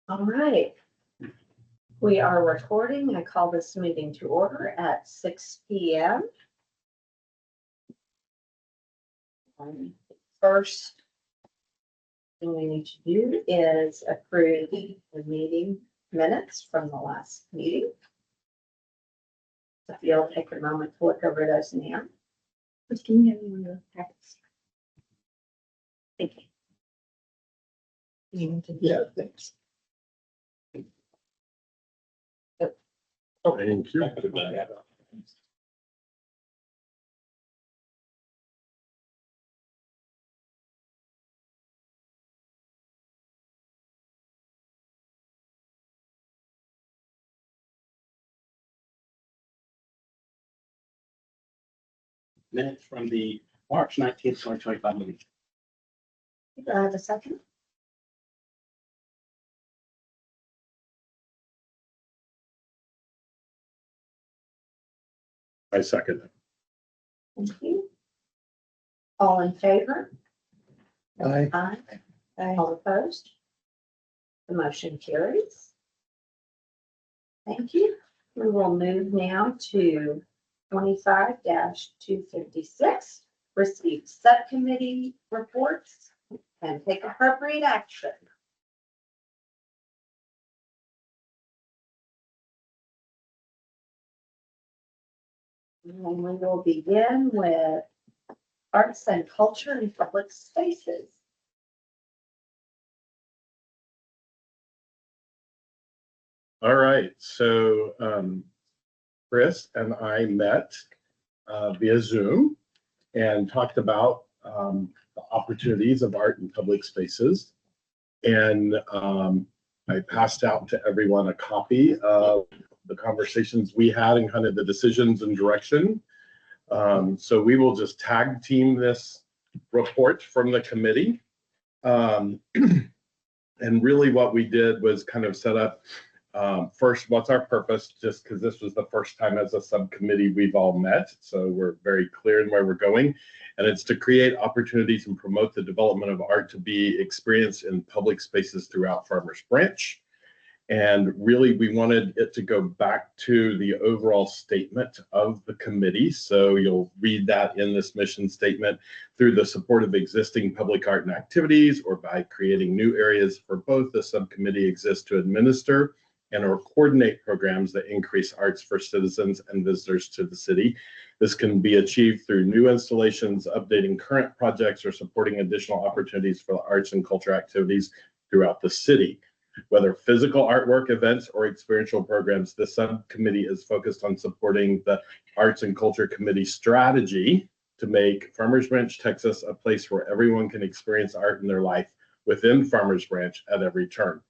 All right. We are recording. I call this meeting to order at 6 p.m. First thing we need to do is approve the meeting minutes from the last meeting. If you'll take a moment to look over those now. Can you have me on the packets? Thank you. Yeah, thanks. Oh, thank you. Minutes from the March 19th, 2025 meeting. Do I have a second? I second it. Thank you. All in favor? Aye. Aye. All opposed? The motion carries. Thank you. We will move now to 25-256, receive subcommittee reports and take appropriate action. And we will begin with arts and culture in public spaces. All right, so Chris and I met via Zoom and talked about the opportunities of art in public spaces. And I passed out to everyone a copy of the conversations we had and kind of the decisions and direction. So we will just tag team this report from the committee. And really what we did was kind of set up first, what's our purpose? Just because this was the first time as a subcommittee we've all met. So we're very clear in where we're going. And it's to create opportunities and promote the development of art to be experienced in public spaces throughout Farmers Branch. And really, we wanted it to go back to the overall statement of the committee. So you'll read that in this mission statement through the support of existing public art and activities, or by creating new areas for both. The subcommittee exists to administer and or coordinate programs that increase arts for citizens and visitors to the city. This can be achieved through new installations, updating current projects, or supporting additional opportunities for the arts and culture activities throughout the city. Whether physical artwork, events, or experiential programs, the subcommittee is focused on supporting the Arts and Culture Committee strategy to make Farmers Branch, Texas, a place where everyone can experience art in their life within Farmers Branch at every turn.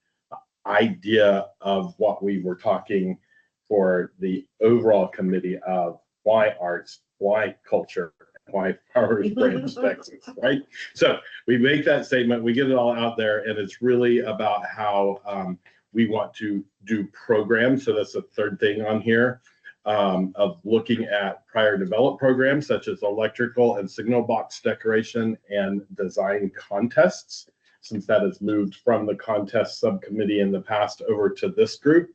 Idea of what we were talking for the overall committee of why arts, why culture, why Farmers Branch, Texas, right? So we make that statement, we get it all out there, and it's really about how we want to do programs. So that's the third thing on here, of looking at prior developed programs such as electrical and signal box decoration and design contests, since that has moved from the contest subcommittee in the past over to this group.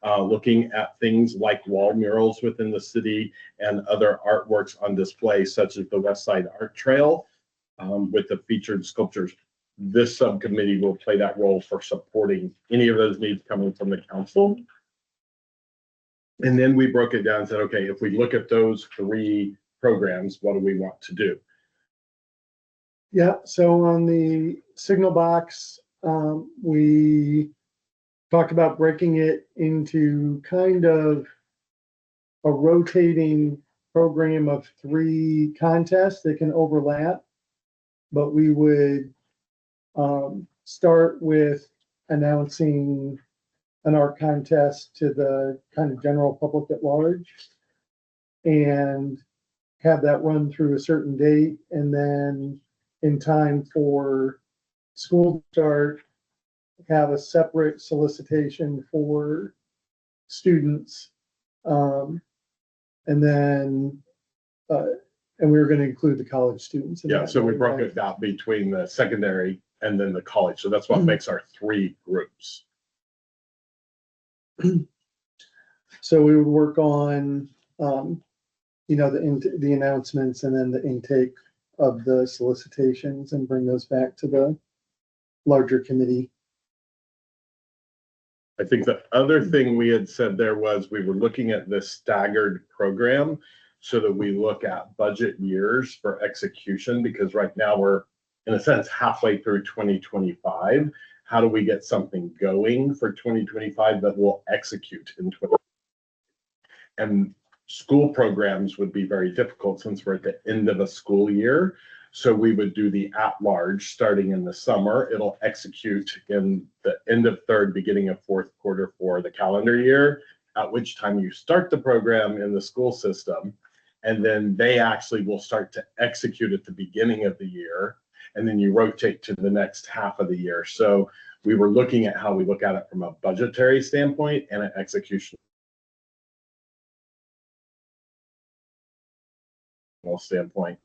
Looking at things like wall murals within the city and other artworks on display, such as the West Side Art Trail with the featured sculptures. This subcommittee will play that role for supporting any of those needs coming from the council. And then we broke it down and said, okay, if we look at those three programs, what do we want to do? Yeah, so on the signal box, we talked about breaking it into kind of a rotating program of 3 contests that can overlap, but we would start with announcing an art contest to the kind of general public at large and have that run through a certain date, and then in time for school to start, have a separate solicitation for students. And then, and we were gonna include the college students. in Yeah, that, so we right? broke it out between the secondary and then the college. So that's what makes our 3 groups. So we would work on, you know, the announcements and then the intake of the solicitations and bring those back to the larger committee. I think the other thing we had said there was we were looking at this staggered program so that we look at budget years for execution, because right now we're, in a sense, halfway through 2025. How do we get something going for 2025 that will execute in 20? And school programs would be very difficult since we're at the end of a school year. So we would do the at-large starting in the summer. It'll execute in the end of third, beginning of fourth quarter for the calendar year, at which time you start the program in the school system. And then they actually will start to execute at the beginning of the year. And then you rotate to the next half of the year. So we were looking at how we look at it from a budgetary standpoint and an execution standpoint.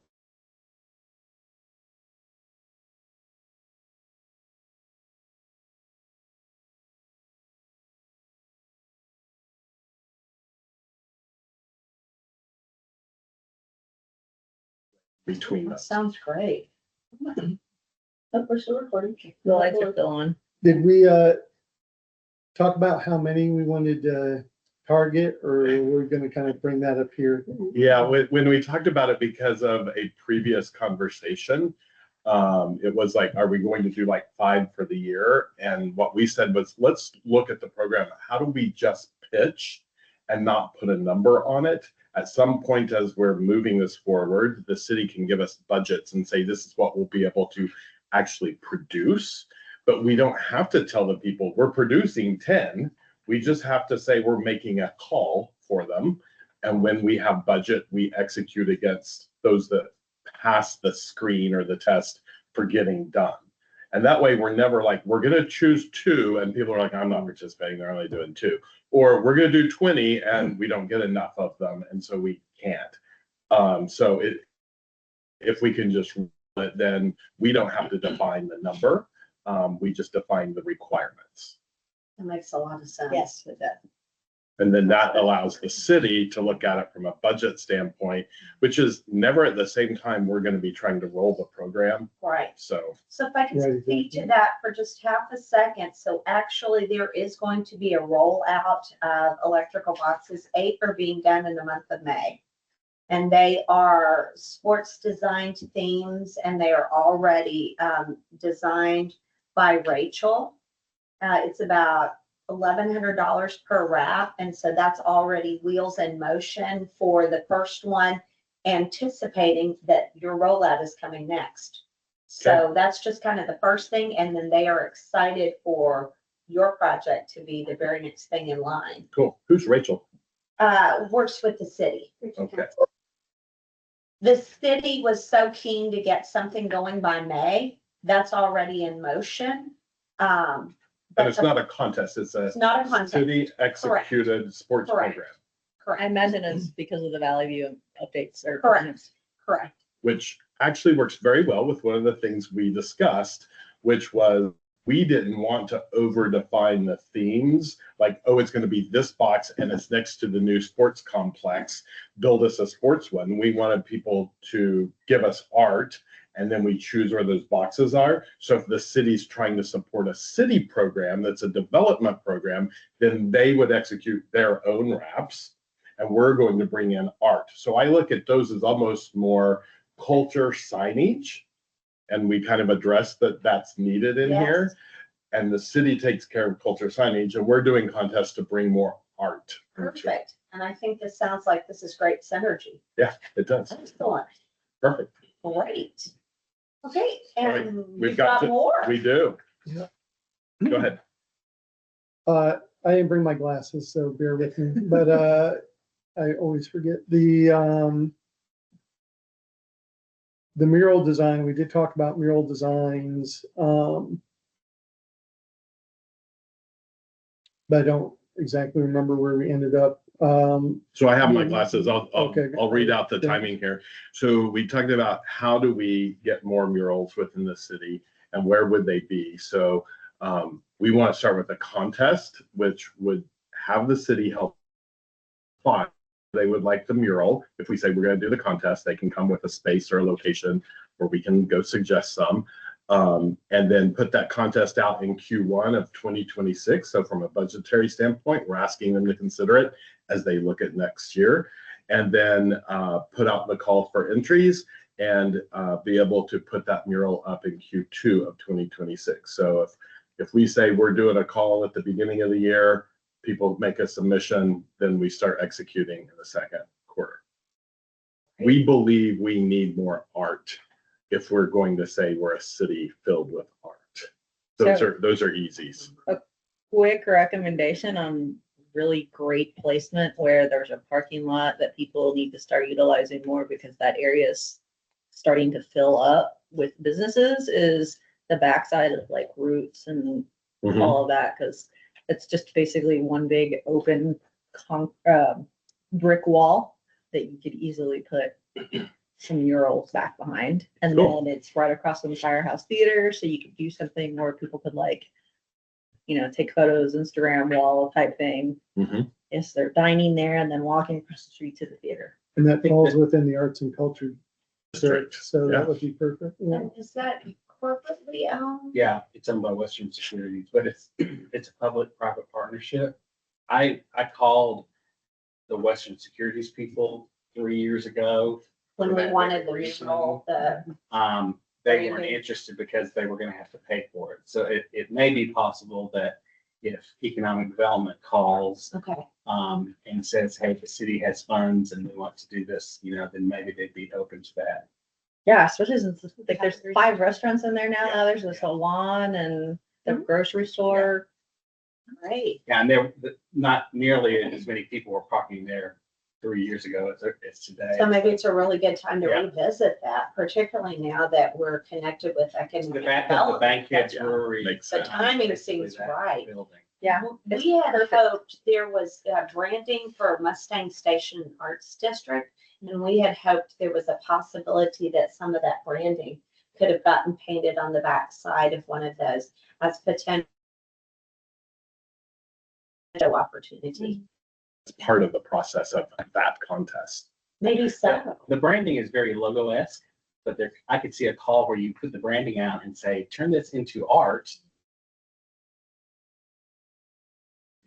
Between That us. sounds great. Oh, we're still recording. The lights are still on. Did we, talk about how many we wanted to target, or we're gonna kind of bring that up here? Yeah, when we talked about it because of a previous conversation, it was like, are we going to do like 5 for the year? And what we said was, let's look at the program. How do we just pitch and not put a number on it? At some point, as we're moving this forward, the city can give us budgets and say, this is what we'll be able to actually produce. But we don't have to tell the people we're producing 10. We just have to say we're making a call for them. And when we have budget, we execute against those that pass the screen or the test for getting done. And that way we're never like, we're going to choose 2 and people are like, I'm not participating, they're only doing 2. Or we're going to do 20 and we don't get enough of them. And so we can't. So if we can just rule it, then we don't have to define the number. We just define the requirements. That makes a lot of sense. Yes, with that. And then that allows the city to look at it from a budget standpoint, which is never at the same time we're going to be trying to roll the program. Right. So So if I can Right, speak to exactly. that for just half a second. So actually, there is going to be a rollout of electrical boxes. 8 are being done in the month of May. And they are sports designed themes, and they are already designed by Rachel. It's about $1,100 per wrap. And so that's already wheels in motion for the first one, anticipating that your rollout is coming next. So that's just kind of the first thing. And then they are excited for your project to be the very next thing in line. cool. Who's Rachel? Works with the city. Okay. The city was so keen to get something going by May. That's already in motion. And it's not a contest, it's a It's not a contest. city executed sports Correct. program, Correct. I imagine it's because of the Valley View updates or. Correct. Correct. which actually works very well with one of the things we discussed, which was we didn't want to over define the themes, like, oh, it's going to be this box and it's next to the new sports complex, build us a sports one. We wanted people to give us art and then we choose where those boxes are. So if the city's trying to support a city program that's a development program, then they would execute their own wraps and we're going to bring in art. So I look at those as almost more culture signage. And we kind of address that that's needed in Yes. here. And the city takes care of culture signage and we're doing contests to bring more art. into it. Perfect. And I think this sounds like this is great synergy. Yeah, it does. Excellent. Perfect. Great. Okay, right, and we've we've got got to- more. We do. Yeah. Go ahead. I didn't bring my glasses, so bear with me, but, I always forget the mural design. We did talk about mural designs. but I don't exactly remember where we ended up. So I have my glasses. Okay. I'll read out the timing here. So we talked about how do we get more murals within the city and where would they be? So we want to start with a contest, which would have the city help apply. They would like the mural. If we say we're going to do the contest, they can come with a space or a location where we can go suggest some. And then put that contest out in Q1 of 2026. So from a budgetary standpoint, we're asking them to consider it as they look at next year. And then put out the call for entries and be able to put that mural up in Q2 of 2026. So if we say we're doing a call at the beginning of the year, people make a submission, then we start executing in the second quarter. We believe we need more art if we're going to say we're a city filled with art. Those are easies. Quick recommendation on really great placement where there's a parking lot that people need to start utilizing more because that area is starting to fill up with businesses is the backside of like Roots and Mhm. all of that, because it's just basically one big open brick wall that you could easily put some murals back behind. And Cool. then it's right across from the Firehouse Theater, so you could do something where people could like, take photos, Instagram wall type thing. Mhm. Yes, they're dining there and then walking across the street to the theater. And that falls within the arts and culture district, so Yeah. that would be perfect. Yeah. And is that corporately owned? Yeah, it's owned by Western Securities, but it's a public-private partnership. I called the Western Securities people 3 years ago. When for we that wanted the very reason. mural, the, They weren't interested because they were gonna have to pay for it. So it may be possible that if economic development calls, okay, and says, hey, the city has funds and we want to do this, then maybe they'd be open to that. Yeah, especially since like there's 5 restaurants in there now. There's a salon and the grocery store. great. Yeah, and not nearly as many people were parking there 3 years ago as today. So maybe it's a really good time to Yeah. revisit that, particularly now that we're connected with The economic fact that the development. Bankhead Yeah, Brewery. makes The sense. timing basically seems that right. building. Yeah. We had hoped there was branding for Mustang Station Arts District, and we had hoped there was a possibility that some of that branding could have gotten painted on the back side of one of those as potential opportunity. It's part of the process of that contest. Maybe so. The branding is very logo-esque, but I could see a call where you put the branding out and say, turn this into art.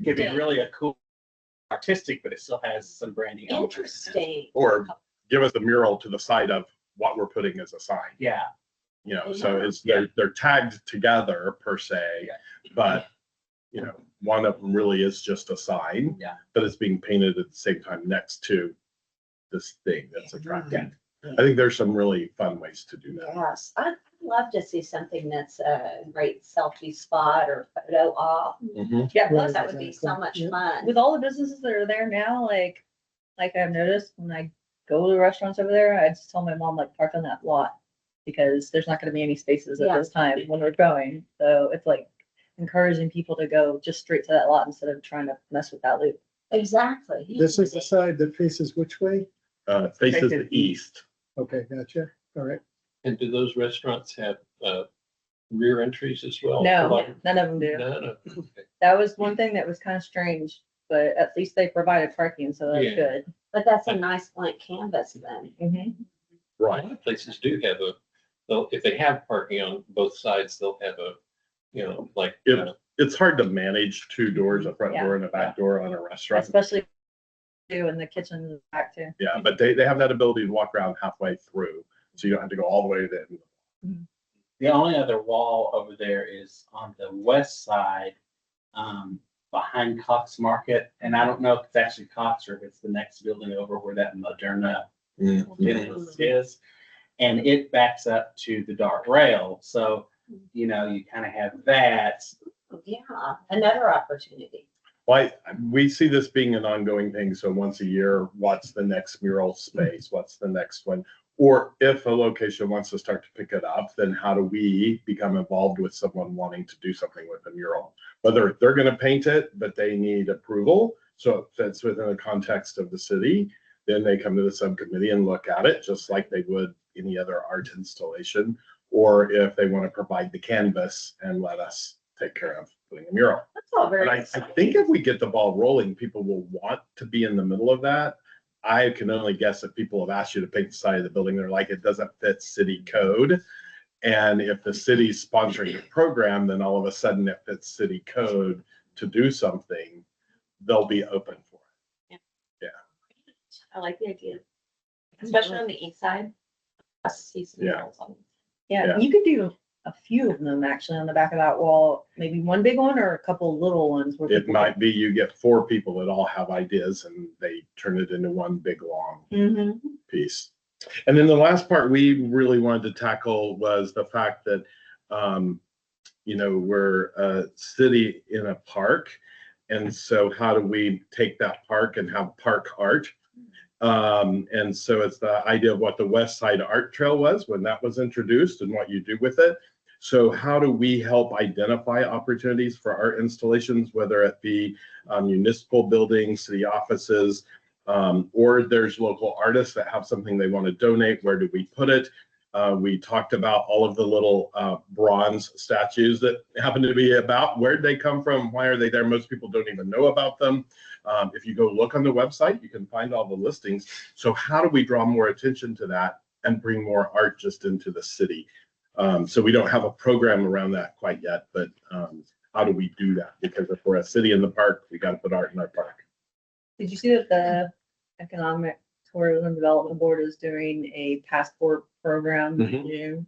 It'd be really a cool artistic, but it still has some branding. elements in it. Interesting. Or give us a mural to the side of what we're putting as a sign. Yeah, So they're tagged together per se, Yeah. but one of them really is just a sign. Yeah. But it's being painted at the same time next to this thing that's attractive. Yeah. I think there's some really fun ways to do that. Yes, I'd love to see something that's a great selfie spot or photo op. Mhm. Yeah, Right. plus That would be so much Yeah. fun. with all the businesses that are there now, like I've noticed when I go to the restaurants over there, I just tell my mom like park on that lot because there's not gonna be any spaces at Yeah. this time when we're going. So it's like encouraging people to go just straight to that lot instead of trying to mess with that loop. Exactly. This is the side that faces which way? Faces the east. Okay, gotcha. All right. And do those restaurants have rear entries as well? No, Like- none of them do. No. Okay. That was one thing that was kind of strange, but at least they provided parking, so that's Yeah. good. But that's a nice blank canvas then. Mhm. A Right. lot of places do have if they have parking on both sides, they'll have like. It- It's hard to manage 2 doors, a front door and a back door on a restaurant. Especially in the kitchen in the back too. Yeah, but they have that ability to walk around halfway through, so you don't have to go all the way to the end. the only other wall over there is on the west side, behind Cox Market. And I don't know if it's actually Cox or if it's the next building over where that Moderna business is. And it backs up to the dark rail. So, you kind of have that. Yeah, another opportunity. Why, we see this being an ongoing thing, so once a year, what's the next mural space? What's the next one? Or if a location wants to start to pick it up, then how do we become involved with someone wanting to do something with a mural? Whether they're gonna paint it, but they need approval, so it fits within the context of the city, then they come to the subcommittee and look at it, just like they would any other art installation. Or if they want to provide the canvas and let us take care of putting a mural. That's all But very. I think if we get the ball rolling, people will want to be in the middle of that. I can only guess if people have asked you to paint the side of the building, they're like, it doesn't fit city code. And if the city's sponsoring the program, then all of a sudden it fits city code to do something, they'll be open for it. I like the idea, especially on the east side. I see some Yeah. murals on- Yeah, Yeah. you could do a few of them actually on the back of that wall, maybe one big one or a couple little ones. Where It people might be you get 4 people that all have ideas and they turn it into one big long Mhm. piece. And then the last part we really wanted to tackle was the fact that, we're a city in a park. And so how do we take that park and have park art? And so it's the idea of what the West Side Art Trail was when that was introduced and what you do with it. So how do we help identify opportunities for art installations, whether it be municipal buildings, city offices, or there's local artists that have something they want to donate, where do we put it? We talked about all of the little bronze statues that happen to be about. Where'd they come from? Why are they there? Most people don't even know about them. If you go look on the website, you can find all the listings. So how do we draw more attention to that and bring more art just into the city? So we don't have a program around that quite yet, but how do we do that? Because if we're a city in the park, we got to put art in our park. Did you see that the Economic Tourism Development Board is doing a passport program in Mhm. June?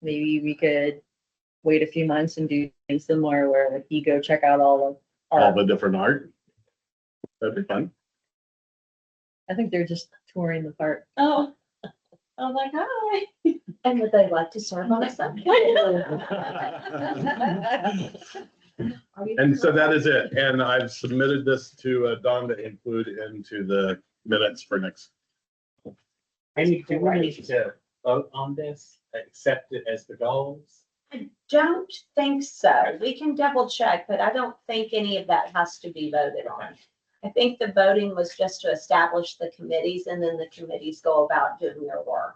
Maybe we could wait a few months and do things similar where like you go check out all of All art. the different art. That'd be fun. I think they're just touring the park. Oh, I'm like, hi. And would they like to serve on a subcommittee? And so that is it. And I've submitted this to Dawn to include into the minutes for next. Amy, do we need to vote on this, accept it as the goals? I don't think so. We can double check, but I don't think any of that has to be voted on. I think the voting was just to establish the committees and then the committees go about doing their work.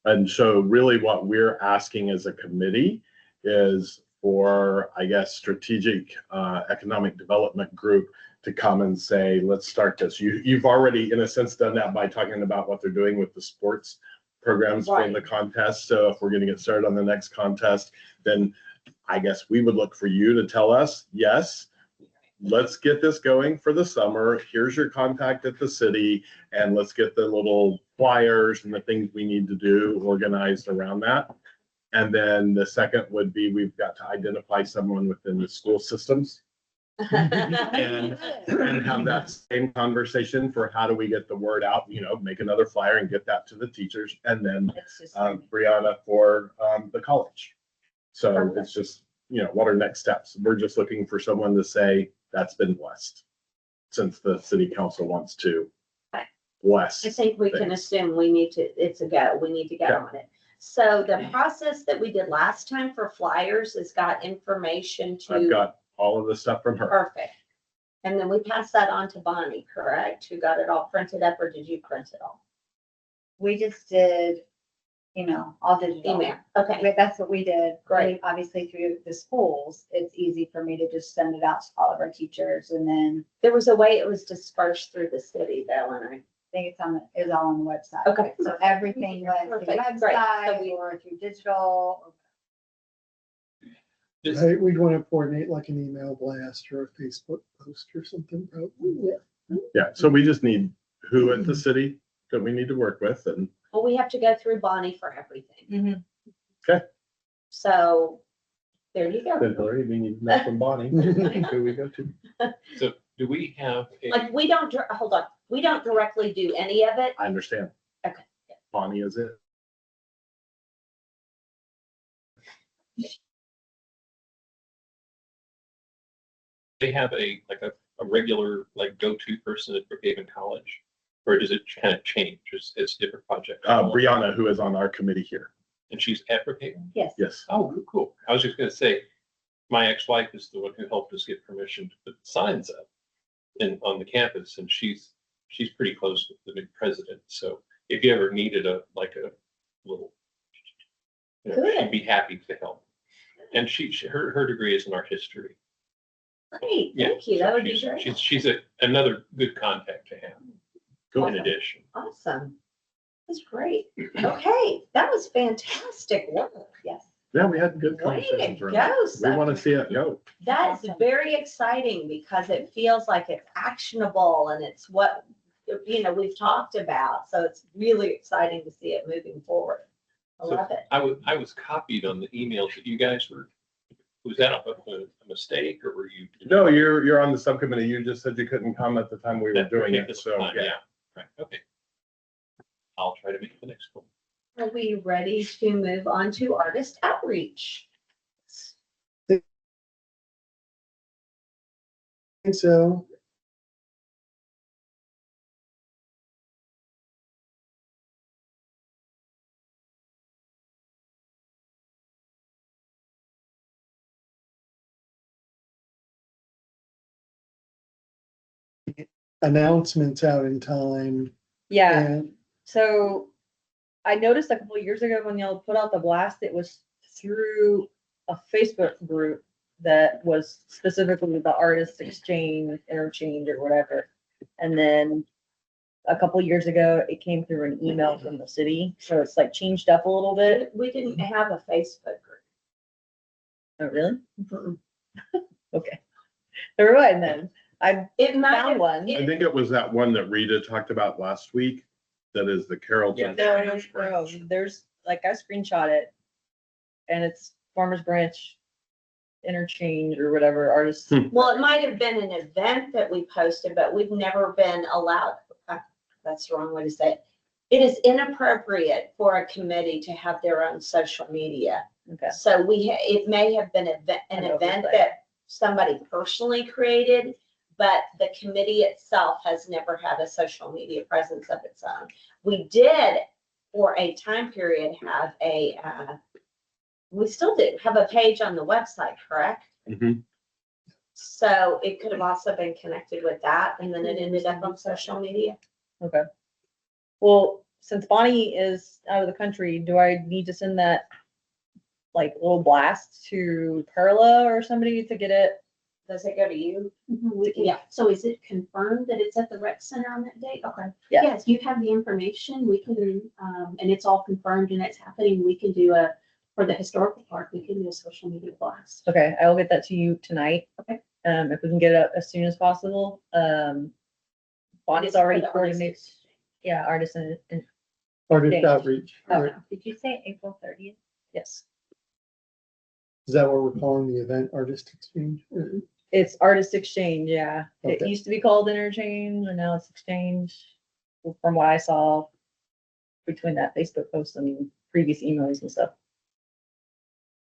And so really what we're asking as a committee is for, I guess, strategic economic development group to come and say, let's start this. You've already, in a sense, done that by talking about what they're doing with the sports programs for Right. the contest. So if we're going to get started on the next contest, then I guess we would look for you to tell us, yes, let's get this going for the summer. Here's your contact at the city, and let's get the little flyers and the things we need to do organized around that. And then the second would be, we've got to identify someone within the school systems and have that same conversation for how do we get the word out, make another flyer and get that to the teachers. And then It's just- Brianna for the college. So it's just, what are next steps? We're just looking for someone to say, that's been blessed. Since the city council wants to Right. bless. I think we can assume we need to, it's a go, we need to get Okay. on it. So the process that we did last time for flyers has got information I've to, got all of the stuff from her. perfect. And then we passed that on to Bonnie, correct? Who got it all printed up, or did you print it all? We just did, all digital. Email, okay, That's what we did. Great. Obviously through the schools, it's easy for me to just send it out to all of our teachers and then there was a way it was dispersed through the city though, and I think it's all on the website. Okay. So everything went through the Perfect, great. So website we- or through digital. This- Right, we'd want to coordinate like an email blast or a Facebook post or something, probably. Yeah, so we just need who at the city that we need to work with and well, we have to go through Bonnie for everything. Mhm. Okay. So, there you go. then Hillary, we need to know from Bonnie who we go to. So do we have Like, we don't, hold on, we don't directly do any of it. I understand. Okay. Bonnie is it. they have a regular, go-to person at Brookhaven College? Or does it kind of change as different projects? Brianna, who is on our committee here. And she's at Brookhaven? Yes. Yes. Oh, cool. I was just gonna say, my ex-wife is the one who helped us get permission to put signs up on the campus, and she's pretty close with the new president. So if you ever needed a little, she'd be happy to help. And her degree is in art history. Great, Yeah, thank you. so That would be she's- great. She's another good contact to have in addition. Awesome. That's great. Okay, that was fantastic work. Yes. Yeah, we had good Way to conversations. around go, it. We want to see it go. That's Awesome. very exciting because it feels like it's actionable and it's what, we've talked about. So it's really exciting to see it moving forward. I So love it. I was copied on the emails that you guys was that a mistake, or were you? No, you're on the subcommittee. You just said you couldn't come at the time we were That doing it. particular So, time, yeah. Right, okay. I'll try to make the next one. Are we ready to move on to artist outreach? I think so. Announcements out in time. Yeah, And so I noticed a couple of years ago when y'all put out the blast, it was through a Facebook group that was specifically the artist exchange, interchange or whatever. And then a couple of years ago, it came through an email from the city, so it's like changed up a little bit. We didn't have a Facebook group. Oh, really? Okay. Never mind then. I It might found have, one. I think it was that one that Rita talked about last week. That is the Carrollton. No, there's, like, I screenshot it. And it's Farmers Branch interchange or whatever, artists. well, it might have been an event that we posted, but we've never been allowed. That's the wrong way to say it. It is inappropriate for a committee to have their own social media. Okay. So it may have been an An event oversight. that somebody personally created, but the committee itself has never had a social media presence of its own. We did, for a time period, have we still do have a page on the website, correct? Mhm. So it could have also been connected with that, and then it ended up on social media. Okay. Well, since Bonnie is out of the country, do I need to send that like little blast to Perla or somebody to get it? Does it go to you? Yeah, so is it confirmed that it's at the rec center on that date? Okay. Yeah. Yes, you have the information, we can, and it's all confirmed and it's happening, we can do for the historical park, we can do a social media blast. Okay, I will get that to you tonight. Okay. If we can get it up as soon as possible. Bonnie's already For the artist coordinated, exchange. yeah, artists and artist Okay. outreach. Oh. Right. Did you say April 30th? yes, Is that what we're calling the event, artist exchange? it's artist exchange, yeah. It Okay. used to be called interchange and now it's exchange. From what I saw between that Facebook post and previous emails and stuff.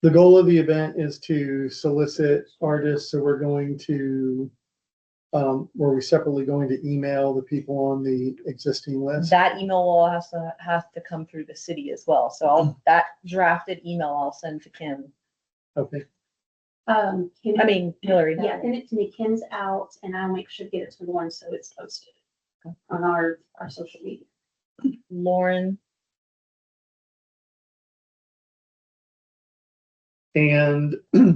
The goal of the event is to solicit artists, so we're going to, we're separately going to email the people on the existing list. That email will have to come through the city as well. So that drafted email I'll send to Kim. Okay, Hillary. Yeah, send it to me, Ken's out, and I'll make sure to get it to Lauren so it's posted on our social media. Lauren. and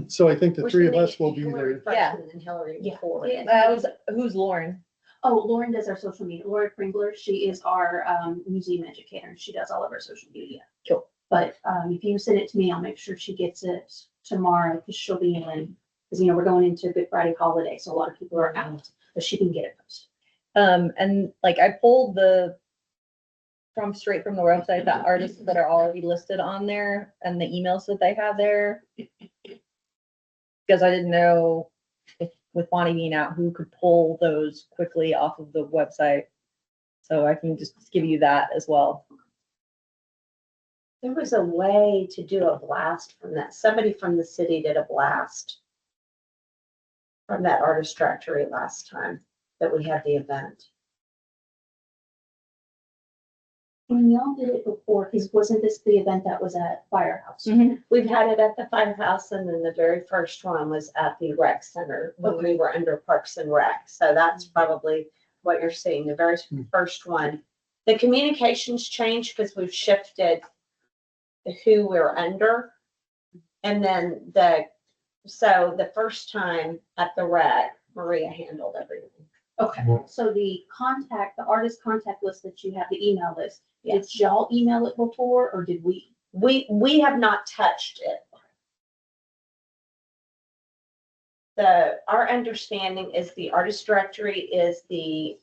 so I think the We're three of sending us it will to be Hillary there. first, Yeah. and then Hillary Yeah. forward. Yeah. Who's Lauren? Oh, Lauren does our social media. Laura Kringler, she is our museum educator. She does all of our social media. Cool. But if you send it to me, I'll make sure she gets it tomorrow because she'll be in, because we're going into Good Friday holiday, so a lot of people are out, but she can get it posted. And like I pulled straight from the website, the artists that are already listed on there and the emails that they have there. Because I didn't know if with Bonnie being out, who could pull those quickly off of the website. So I can just give you that as well. There was a way to do a blast from that. Somebody from the city did a blast from that artist directory last time that we had the event. When y'all did it before, because wasn't this the event that was at Firehouse? We've had it at the firehouse, and then the very first one was at the rec center when we were under Parks and Rec. So that's probably what you're seeing, the very first one. The communications changed because we've shifted who we're under. And then so the first time at the rec, Maria handled everything. Okay, so the artist contact list that you have, the email list, Yes. did y'all email it before or did we? We have not touched it. Our understanding is the artist directory is the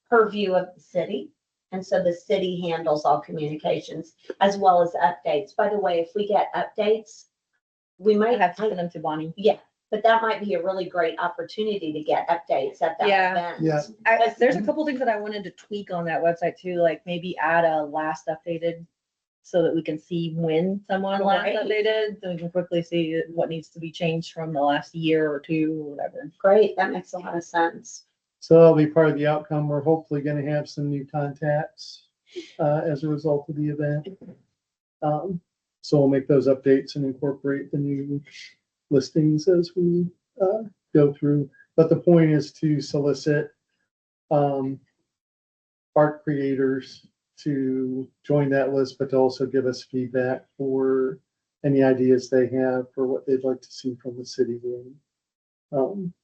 purview of the city. And so the city handles all communications as well as updates. By the way, if we get updates, we I might have to send them to Bonnie. Yeah, but that might be a really great opportunity to get updates at that Yeah. event. Yeah. There's a couple things that I wanted to tweak on that website too, like maybe add a last updated so that we can see when someone last Right. updated, so we can quickly see what needs to be changed from the last year or two or whatever. Great, that makes a lot of sense. So that'll be part of the outcome. We're hopefully gonna have some new contacts, as a result of the event. So we'll make those updates and incorporate the new listings as we, go through. But the point is to solicit, art creators to join that list, but to also give us feedback for any ideas they have for what they'd like to see from the city and,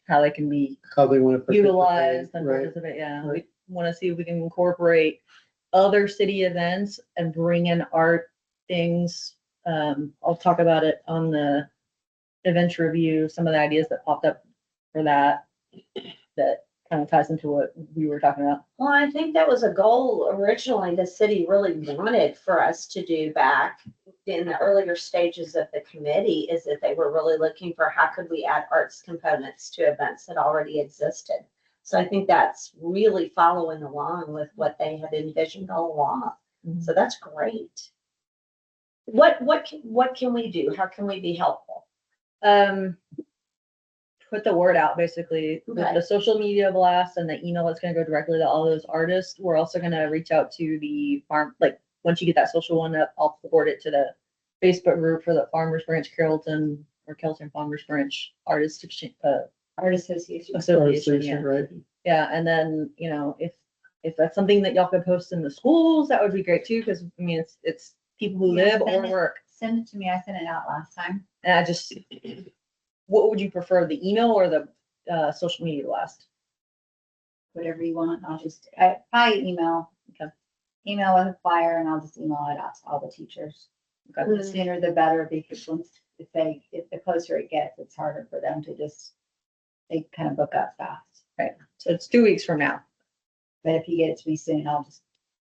How they can be how they want to utilized and Right. participate, yeah. We Right. want to see if we can incorporate other city events and bring in art things. I'll talk about it on the events review, some of the ideas that popped up for that kind of ties into what we were talking about. Well, I think that was a goal originally the city really wanted for us to do back in the earlier stages of the committee, is that they were really looking for how could we add arts components to events that already existed. So I think that's really following along with what they had envisioned all along. So that's great. What can we do? How can we be helpful? Put the word out basically with Okay. the social media blast and the email that's gonna go directly to all those artists. We're also gonna reach out to the farm, like, once you get that social one up, I'll forward it to the Facebook group for the Farmers Branch Carrollton or Carrollton Farmers Branch Artists Art Association. Association, yeah. Right? Yeah, and then, you know, if that's something that y'all could post in the schools, that would be great too, because I mean, it's people who Yeah, live or send it. work. Send it to me. I sent it out last time. And I just, what would you prefer, the email or the social media blast? Whatever you want. I'll just, probably email. Okay. Email with a flyer and I'll just email it out to all the teachers. Okay. The sooner the better, because if the closer it gets, it's harder for them to they kind of book up fast. So it's 2 weeks from now. But if you get it to me soon, I'll just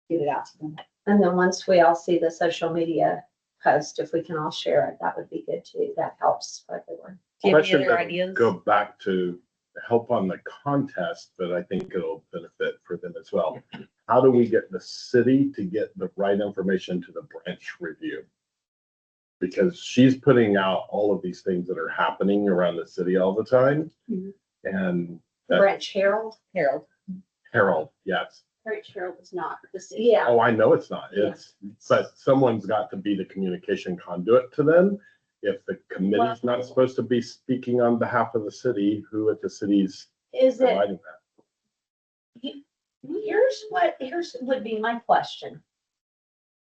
get it out to them. And then once we all see the social media post, if we can all share it, that would be good too. That helps spread the word. Do you have any Question other that'll ideas? Go back to help on the contest, but I think it'll benefit for them as well. How do we get the city to get the right information to the branch review? Because she's putting out all of these things that are happening around the city all the time. Mhm. And Branch Herald? Harold. Harold, yes. Branch Herald is not the city. Yeah. Oh, I know it's not. It's, but someone's got to be the communication conduit to them. If the committee's not supposed to be speaking on behalf of the city, who at the city's Is it, providing that? here's would be my question.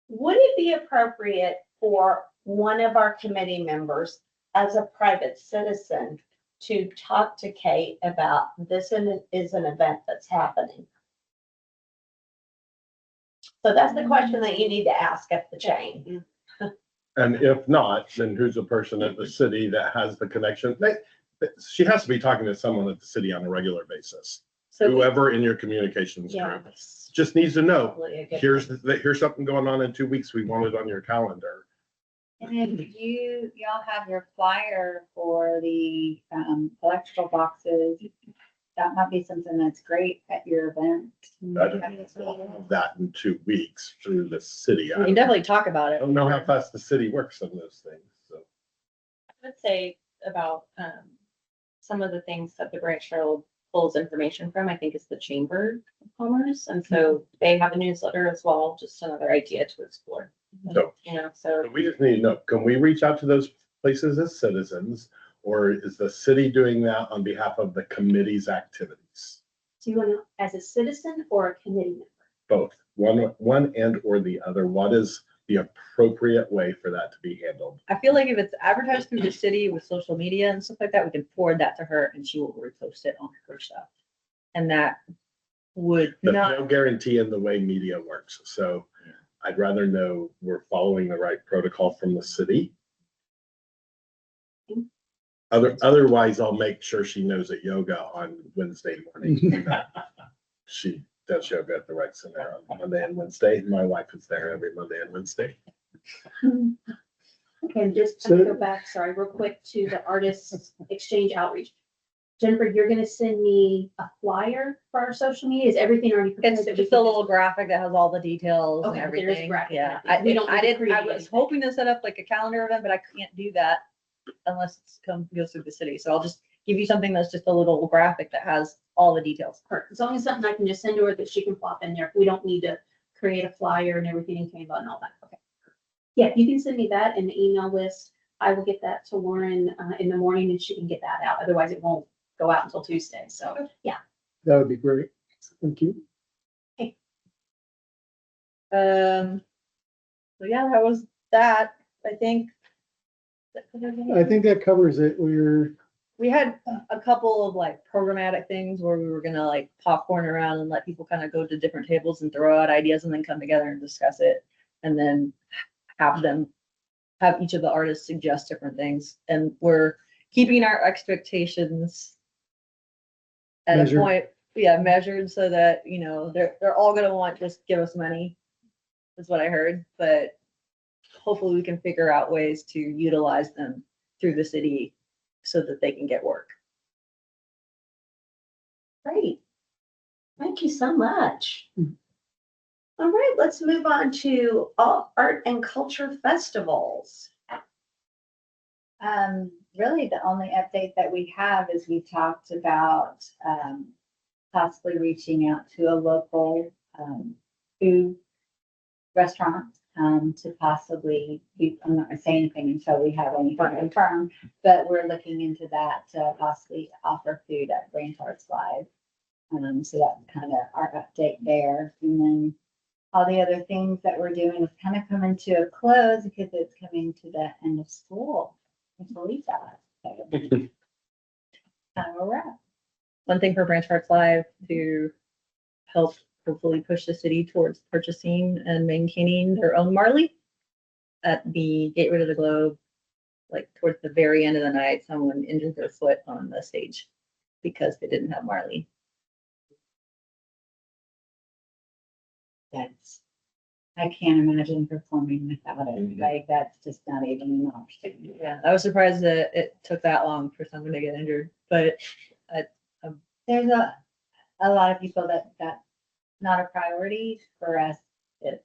Would it be appropriate for one of our committee members as a private citizen to talk to Kate about this is an event that's happening? So that's the question that you need to ask up the chain. And if not, then who's the person at the city that has the connection? She has to be talking to someone at the city on a regular basis. So Whoever in your communications group Yes. just needs to know, Probably a good here's something going on in 2 weeks. We want it on your calendar. And if y'all have your flyer for the electrical boxes, that might be something that's great at your event. That in 2 weeks through the city. we can definitely talk about I it. don't know how fast the city works on those things, so. I would say about some of the things that the Branch Herald pulls information from, I think is the Chamber of Commerce. And so they have a newsletter as well, just another idea to explore. So- You know, so We just need to know, can we reach out to those places as citizens? Or is the city doing that on behalf of the committee's activities? Do you want to, as a citizen or a committee member? Both, one and or the other. What is the appropriate way for that to be handled? I feel like if it's advertised through the city with social media and stuff like that, we can forward that to her and she will repost it on her stuff. And that would But not, no guarantee in the way media works. So I'd rather know we're following the right protocol from the city. Otherwise, I'll make sure she knows at yoga on Wednesday morning. She does yoga at the rec center on Monday and Wednesday. My wife is there every Monday and Wednesday. Okay, and just So- to go back, sorry, real quick to the artists exchange outreach. Jennifer, you're gonna send me a flyer for our social media? Is everything already prepared? it's that we just a can little graphic that has all the details and Okay, there is everything. graphic, Yeah, I think. We don't I need to didn't, create I was anything. hoping to set up like a calendar event, but I can't do that unless it's goes through the city. So I'll just give you something that's just a little graphic that has all the details. Perfect. As long as something I can just send to her that she can plop in there. We don't need to create a flyer and everything in Canva and all that. Okay. Yeah, you can send me that in the email list. I will get that to Lauren in the morning and she can get that out. Otherwise it won't go out until Tuesday. So, yeah. That would be great. Thank you. So yeah, that was that, I think. I think that covers it. We had a couple of like programmatic things where we were gonna like popcorn around and let people kind of go to different tables and throw out ideas and then come together and discuss it. And then have each of the artists suggest different things. And we're keeping our expectations at a Measured. point, yeah, measured so that, you know, they're all gonna want just give us money, is what I heard. But hopefully we can figure out ways to utilize them through the city so that they can get work. Great. Thank you so much. All right, let's move on to art and culture festivals. Really, the only update that we have is we talked about, possibly reaching out to a local, food restaurant, to possibly, I'm not gonna say anything until we have anything confirmed, but we're looking into that to possibly offer food at Branch Arts Live. So that's kind of our update there. And then all the other things that we're doing is kind of coming to a close because it's coming to the end of school. I believe that. So, all right. One thing for Branch Arts Live to help hopefully push the city towards purchasing and maintaining their own Marley. At the Gateway to the Globe, like towards the very end of the night, someone injured their foot on the stage because they didn't have Marley. I can't imagine performing without it. Like, that's just not even an option. Yeah, I was surprised that it took that long for someone to get injured, but There's a lot of people that's not a priority for us. It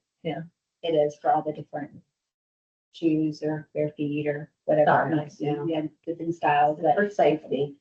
is for all the different shoes or bare feet or whatever. Oh, nice, yeah. Yeah, different styles, but For safety.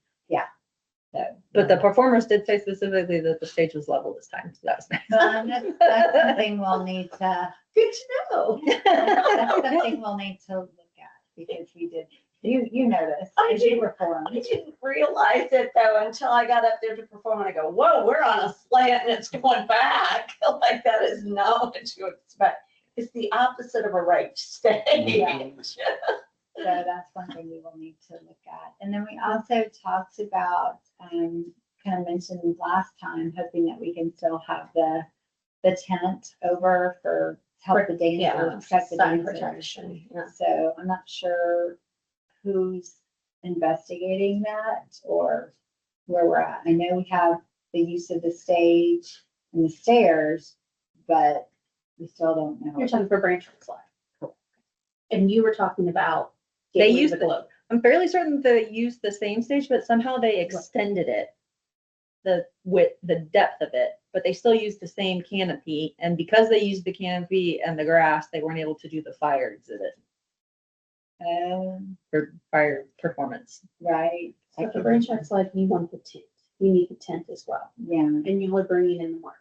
so. but the performers did say specifically that the stage was level this time, so that was nice. That's something we'll need to, Good to know. that's something we'll need to look at because we did, you noticed as you performed. I didn't realize it though until I got up there to perform and I go, whoa, we're on a slant and it's going back. Like that is not what you expect. It's the opposite of a right stage. Yeah. So that's one thing we will need to look at. And then we also talked about, kind of mentioned last time, hoping that we can still have the tent over for help the Yeah, dancers, protect the sun dancers. protection. Yeah. So I'm not sure who's investigating that or where we're at. I know we have the use of the stage and the stairs, but we still don't know. You're talking for Branch Arts Live. And you were talking about. They Gateway to used the the- Globe. I'm fairly certain they used the same stage, but somehow they extended it. The depth of it, but they still used the same canopy. And because they used the canopy and the grass, they weren't able to do the fire exhibit for fire performance. Right. So for Branch Arts Live, you want the tent. you need the tenth as well. Yeah, And you are bringing in the mark.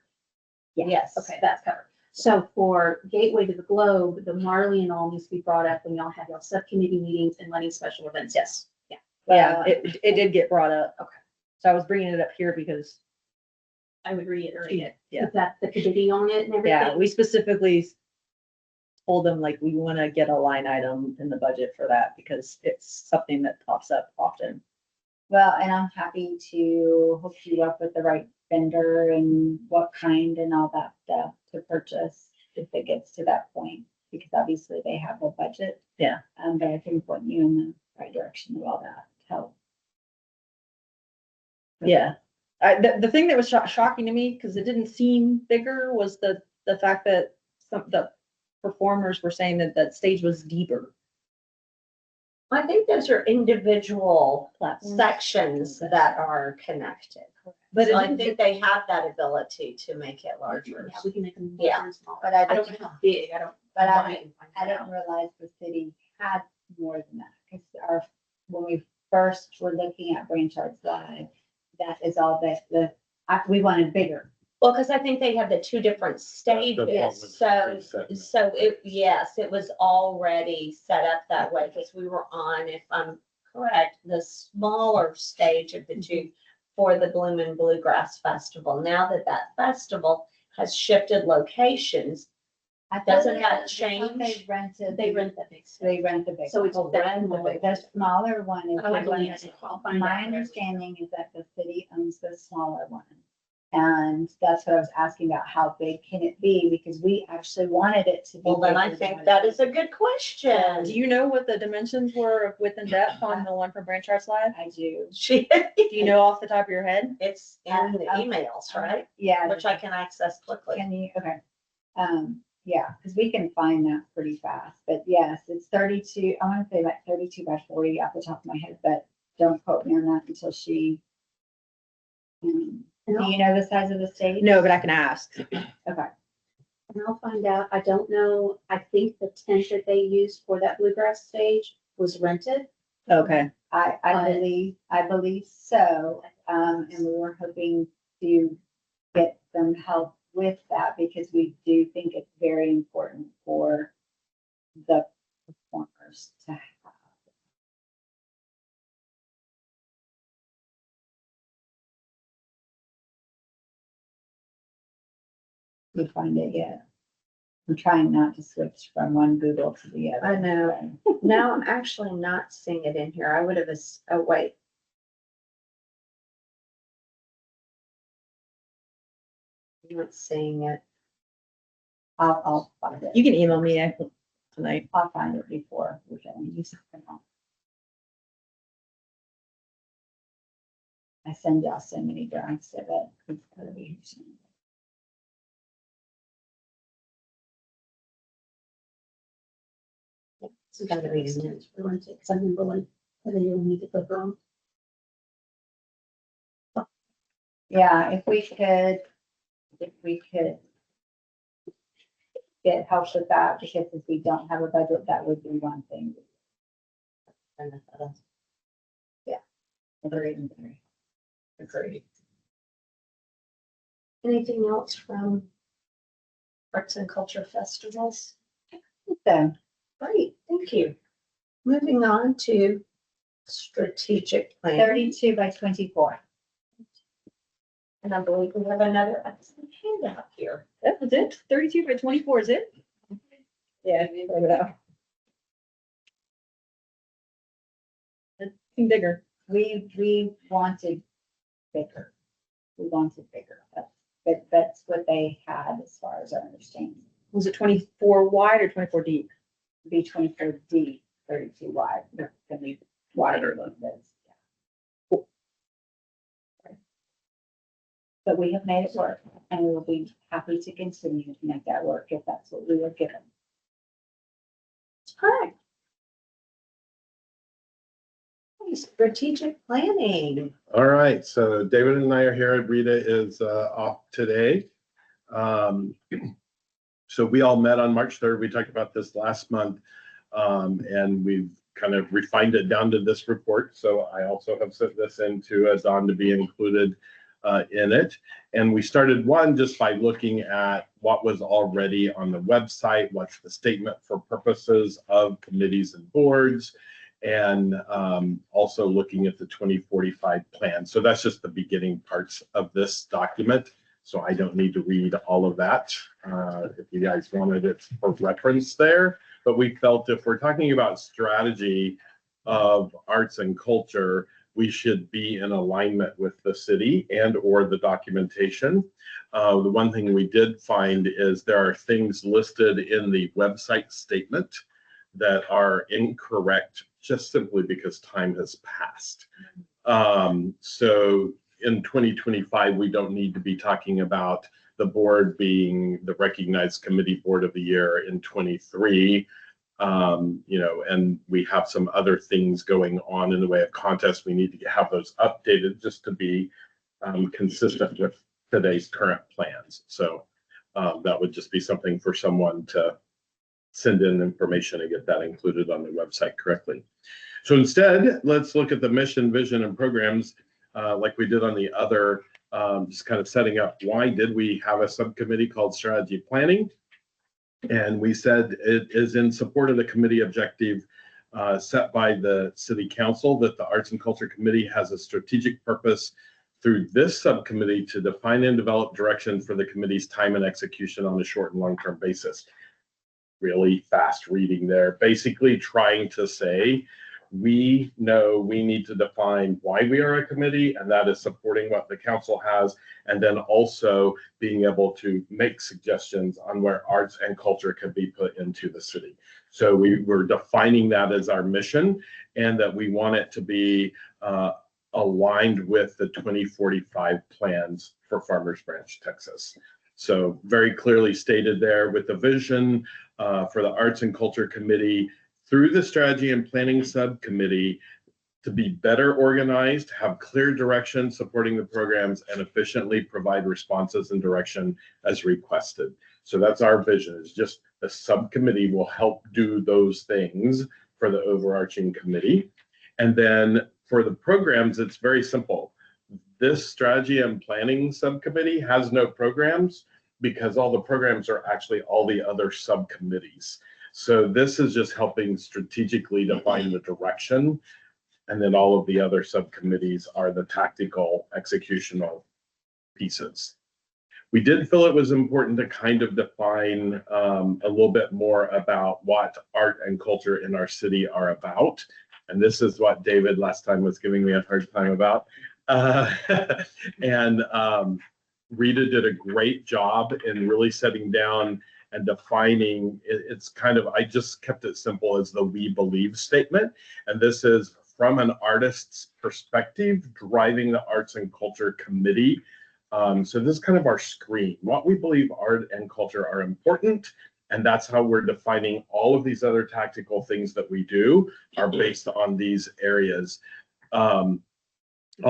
Yes. Okay, that's covered. So for Gateway to the Globe, the Marley and all needs to be brought up when y'all have your subcommittee meetings and letting special events. Yes. Yeah, it did get brought up. Okay. So I was bringing it up here because, I would reiterate it. yeah, Is that the committee on it and everything? yeah, we specifically told them like, we want to get a line item in the budget for that because it's something that pops up often. well, and I'm happy to hook you up with the right vendor and what kind and all that stuff to purchase if it gets to that point, because obviously they have a budget. Yeah. But I can point you in the right direction with all that to help. Yeah. The thing that was shocking to me, because it didn't seem bigger, was the fact that some of the performers were saying that that stage was deeper. I think those are individual Platforms. sections that are connected. But So it I didn't- think they have that ability to make it larger. Yeah, we can make them Yeah. larger and smaller. But I don't know how big, I don't. But I I can find I out. didn't realize the city had more than that, because when we first were looking at Branch Arts Live, that is all we wanted bigger. Well, because I think they have the two different stages, so yes, it was already set up that way, because we were on, if I'm correct, the smaller stage of the two for the Bloom and Bluegrass Festival. Now that that festival has shifted locations, I thought Doesn't they- that I thought change? They rented. They rent that big They space. rent the big. So it's one. that The smaller big- The smaller one is. Oh, I the one believe that- it. I'll find My out. understanding is that the city owns the smaller one. And that's what I was asking about, how big can it be? Because we actually wanted it to be. well, then I bigger think than that it is a good question. Do you know what the dimensions were of width and depth on the one from Branch Arts Live? I do. She, Do you know off the top of your head? it's in the emails, right? Yeah. Which I can access quickly. Can you, okay. Yeah, because we can find that pretty fast, but yes, it's 32, I want to say like 32 by 40 off the top of my head, but don't quote me on that until she. Do you know the size of the stage? No, but I can ask. Okay, And I'll find out. I don't know. I think the tent that they used for that bluegrass stage was rented. Okay. I believe so, and we were hoping to get some help with that because we do think it's very important for the performers to have. We find it yet. I'm trying not to switch from one Google to the other. I know. Now I'm actually not seeing it in here. I would have, oh, wait. I'm not seeing it. I'll find it. You can email me tonight. I'll find it before we can use it. I send y'all so many drafts of it. It's gotta be. It's gotta be in there for rented, because I remember when they didn't need to put them. Yeah, if we could get help with that, because if we don't have a budget, that would be one thing. Yeah. Agreed. Agreed. Anything else from arts and culture festivals? So, Great, thank you. Moving on to strategic planning. 32 by 24. And I believe we have another excellent handout here. That was it. 32 by 24 is it? Yeah, throw it out. It's bigger. We wanted bigger. We wanted bigger. That's what they had as far as our understanding. Was it 24 wide or 24 deep? Be 24 deep, 32 wide. It's gonna be wider than this. Yeah. But we have made it work, and we will be happy to continue to make that work if that's what we were given. Hi. Strategic planning. All right, so David and I are here. Rita is off today. So we all met on March 3rd. We talked about this last month. And we've kind of refined it down to this report. So I also have sent this into Don to be included in it. And we started one just by looking at what was already on the website, what's the statement for purposes of committees and boards, and also looking at the 2045 plan. So that's just the beginning parts of this document. So I don't need to read all of that if you guys wanted it for reference there. But we felt if we're talking about strategy of arts and culture, we should be in alignment with the city and or the documentation. The one thing we did find is there are things listed in the website statement that are incorrect just simply because time has passed. So in 2025, we don't need to be talking about the board being the recognized committee board of the year in 23. And we have some other things going on in the way of contests. We need to have those updated just to be consistent with today's current plans. So that would just be something for someone to send in information and get that included on the website correctly. So instead, let's look at the mission, vision, and programs like we did on the other, just kind of setting up why did we have a subcommittee called strategy planning. And we said it is in support of the committee objective set by the city council that the Arts and Culture Committee has a strategic purpose through this subcommittee to define and develop direction for the committee's time and execution on a short and long-term basis. Really fast reading there, basically trying to say, we know we need to define why we are a committee, and that is supporting what the council has, and then also being able to make suggestions on where arts and culture can be put into the city. So we were defining that as our mission, and that we want it to be aligned with the 2045 plans for Farmers Branch, Texas. So very clearly stated there with the vision for the Arts and Culture Committee through the Strategy and Planning Subcommittee to be better organized, have clear direction supporting the programs, and efficiently provide responses and direction as requested. So that's our vision, is just the subcommittee will help do those things for the overarching committee. And then for the programs, it's very simple. This Strategy and Planning Subcommittee has no programs because all the programs are actually all the other subcommittees. So this is just helping strategically define the direction. And then all of the other subcommittees are the tactical executional pieces. We did feel it was important to kind of define a little bit more about what art and culture in our city are about. And this is what David last time was giving me a hard time about. Rita did a great job in really setting down and defining. It's kind of, I just kept it simple as the we believe statement. And this is from an artist's perspective, driving the Arts and Culture Committee. So this is kind of our screen. What we believe art and culture are important, and that's how we're defining all of these other tactical things that we do are based on these areas. I'll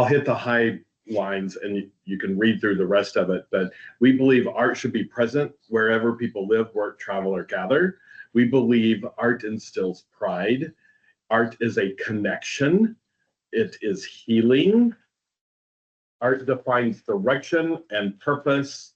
hit the high lines and you can read through the rest of it, but we believe art should be present wherever people live, work, travel, or gather. We believe art instills pride. Art is a connection. It is healing. Art defines direction and purpose.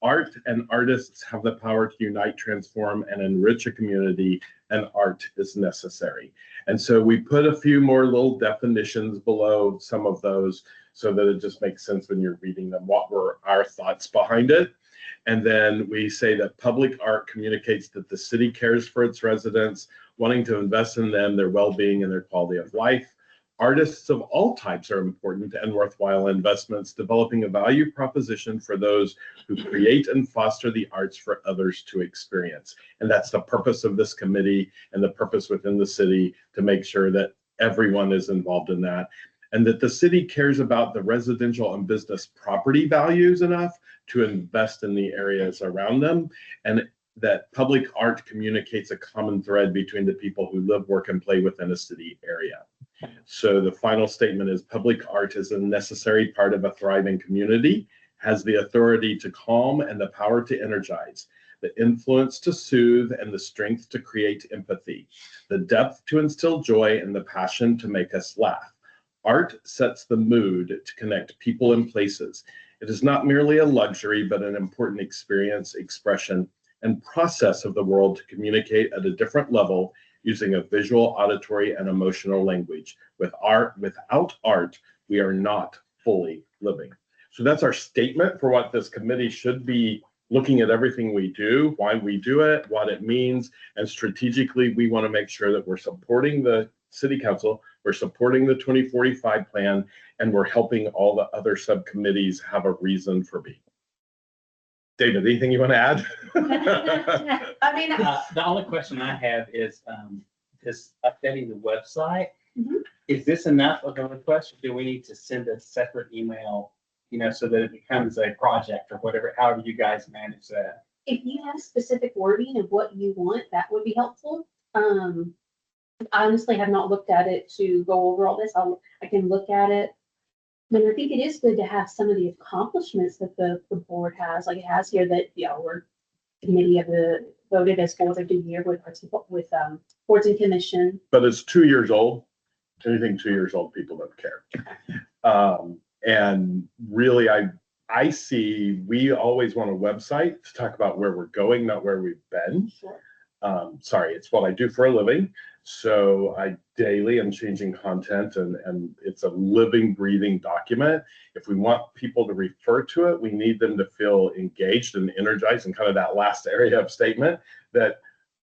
Art and artists have the power to unite, transform, and enrich a community, and art is necessary. And so we put a few more little definitions below some of those so that it just makes sense when you're reading them, what were our thoughts behind it. And then we say that public art communicates that the city cares for its residents, wanting to invest in them, their well-being, and their quality of life. Artists of all types are important and worthwhile investments, developing a value proposition for those who create and foster the arts for others to experience. And that's the purpose of this committee and the purpose within the city, to make sure that everyone is involved in that, and that the city cares about the residential and business property values enough to invest in the areas around them, and that public art communicates a common thread between the people who live, work, and play within a city area. So the final statement is public art is a necessary part of a thriving community, has the authority to calm and the power to energize. the influence to soothe, and the strength to create empathy, the depth to instill joy, and the passion to make us laugh. Art sets the mood to connect people and places. It is not merely a luxury, but an important experience, expression, and process of the world to communicate at a different level using a visual, auditory, and emotional language. Without art, we are not fully living. So that's our statement for what this committee should be looking at everything we do, why we do it, what it means, and strategically, we want to make sure that we're supporting the city council, we're supporting the 2045 plan, and we're helping all the other subcommittees have a reason for being. David, anything you want to add? I mean, The only question I have is, this updating the website. Mhm. Is this enough of a request, or do we need to send a separate email, so that it becomes a project or whatever, however you guys manage that? If you have specific wording of what you want, that would be helpful. I honestly have not looked at it to go over all this. I can look at it. But I think it is good to have some of the accomplishments that the board has, like it has here that, we're committee of the voted as board of the year with boards and commission. But it's 2 years old. Anything 2 years old, people don't care. And really, I see, we always want a website to talk about where we're going, not where we've been. Sorry, it's what I do for a living. So I daily am changing content and it's a living, breathing document. If we want people to refer to it, we need them to feel engaged and energized, and kind of that last area of statement that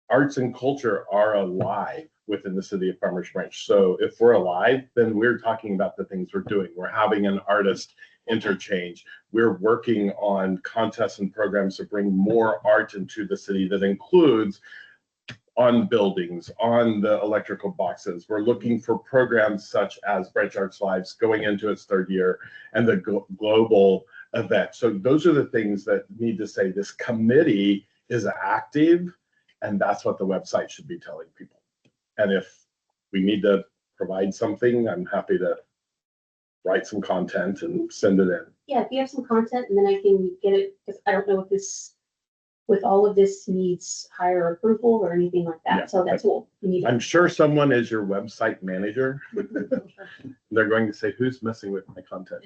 arts and culture are alive within the city of Farmers Branch. So if we're alive, then we're talking about the things we're doing. We're having an artist interchange. We're working on contests and programs to bring more art into the city that includes on buildings, on the electrical boxes. We're looking for programs such as Branch Arts Lives going into its third year and the global event. So those are the things that need to say this committee is active, and that's what the website should be telling people. And if we need to provide something, I'm happy to write some content and send it in. Yeah, if you have some content and then I can get it, because I don't know if this, with all of this needs higher approval or anything like Yeah, that. So that's what we need. I'm sure someone is your website manager. They're going to say, who's messing with my content?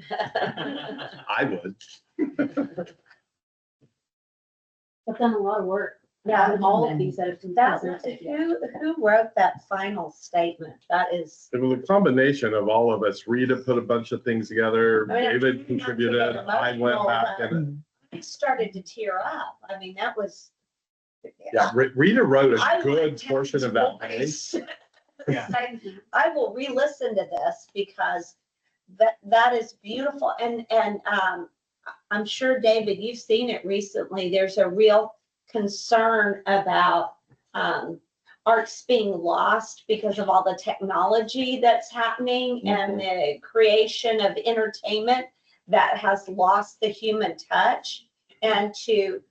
I would. I've done a lot of work. Yeah, on all of these that have been that, presented. who wrote that final statement? That is, It was a combination of all of us. Rita put a bunch of things together. I mean, David not contributed. to get I went emotional, back but- and, I started to tear up. I mean, that was. yeah, Rita wrote I a good want portion of that page. voice. Yeah. I will re-listen to this because that is beautiful. And I'm sure, David, you've seen it recently. There's a real concern about arts being lost because of all the technology that's happening and the creation of entertainment that has lost the human touch. And to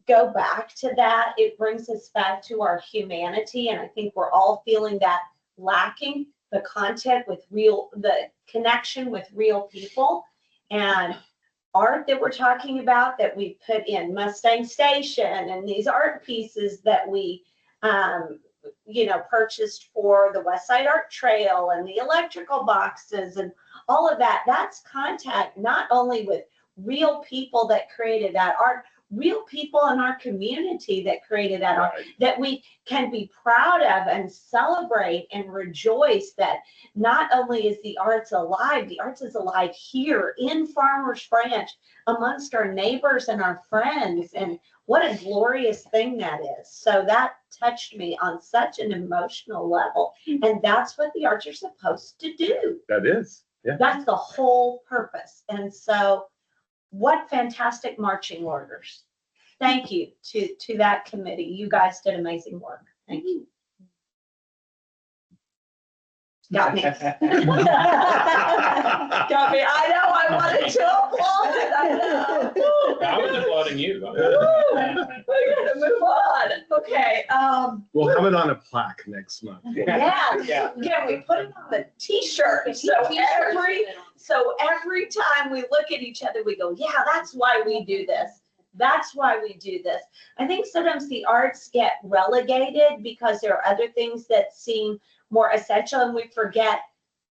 go back to that, it brings us back to our humanity. And I think we're all feeling that lacking, the content with the connection with real people. And art that we're talking about that we put in Mustang Station and these art pieces that we, purchased for the West Side Art Trail and the electrical boxes and all of that, that's contact not only with real people that created that art, real people in our community that created that art, that we can be proud of and celebrate and rejoice that not only is the arts alive is alive here in Farmers Branch amongst our neighbors and our friends. And what a glorious thing that is. So that touched me on such an emotional level. And that's what the arts are supposed to do. That is, yeah. That's the whole purpose. And so what fantastic marching orders. Thank you to that committee. You guys did amazing work. Thank you. Got me. Got me. I know, I wanted to applaud it. I know. I was applauding you. We gotta move on. Okay, We'll have it on a plaque next month. yeah, Yeah. can we put it on the t-shirt? So every time we look at each other, we go, yeah, that's why we do this. That's why we do this. I think sometimes the arts get relegated because there are other things that seem more essential, and we forget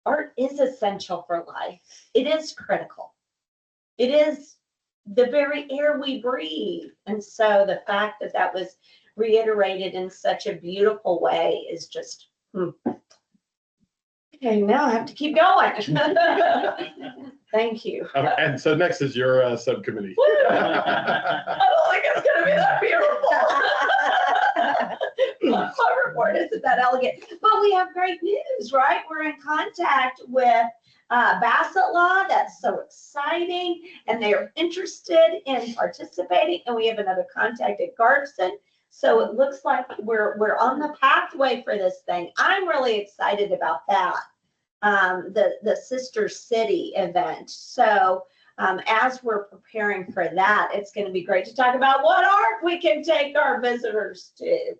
art is essential for life. It is critical. It is the very air we breathe. And so the fact that that was reiterated in such a beautiful way is just, okay, now I have to keep going. Thank you. And so next is your subcommittee. I don't think it's gonna be that beautiful. My report isn't that elegant, but we have great news, right? We're in contact with Bassett Law. That's so exciting, and they are interested in participating. And we have another contact at Garbson. So it looks like we're on the pathway for this thing. I'm really excited about that. The Sister City event. So as we're preparing for that, it's going to be great to talk about what art we can take our visitors to.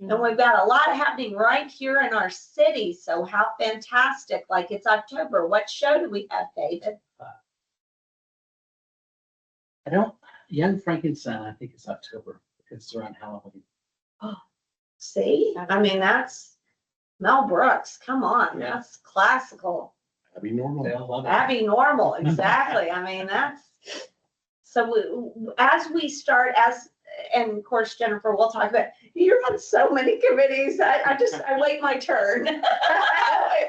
And we've got a lot happening right here in our city. So how fantastic. Like, it's October. What show do we have, David? Young Frankenstein, I think it's October, because it's around Halloween. See, I mean, that's Mel Brooks. Come on, Yeah. that's classical. That'd be normal. They all love it. Abby Normal, exactly. I mean, that's, so as we start, and of course, Jennifer, we'll talk about, you're on so many committees. I wait my turn.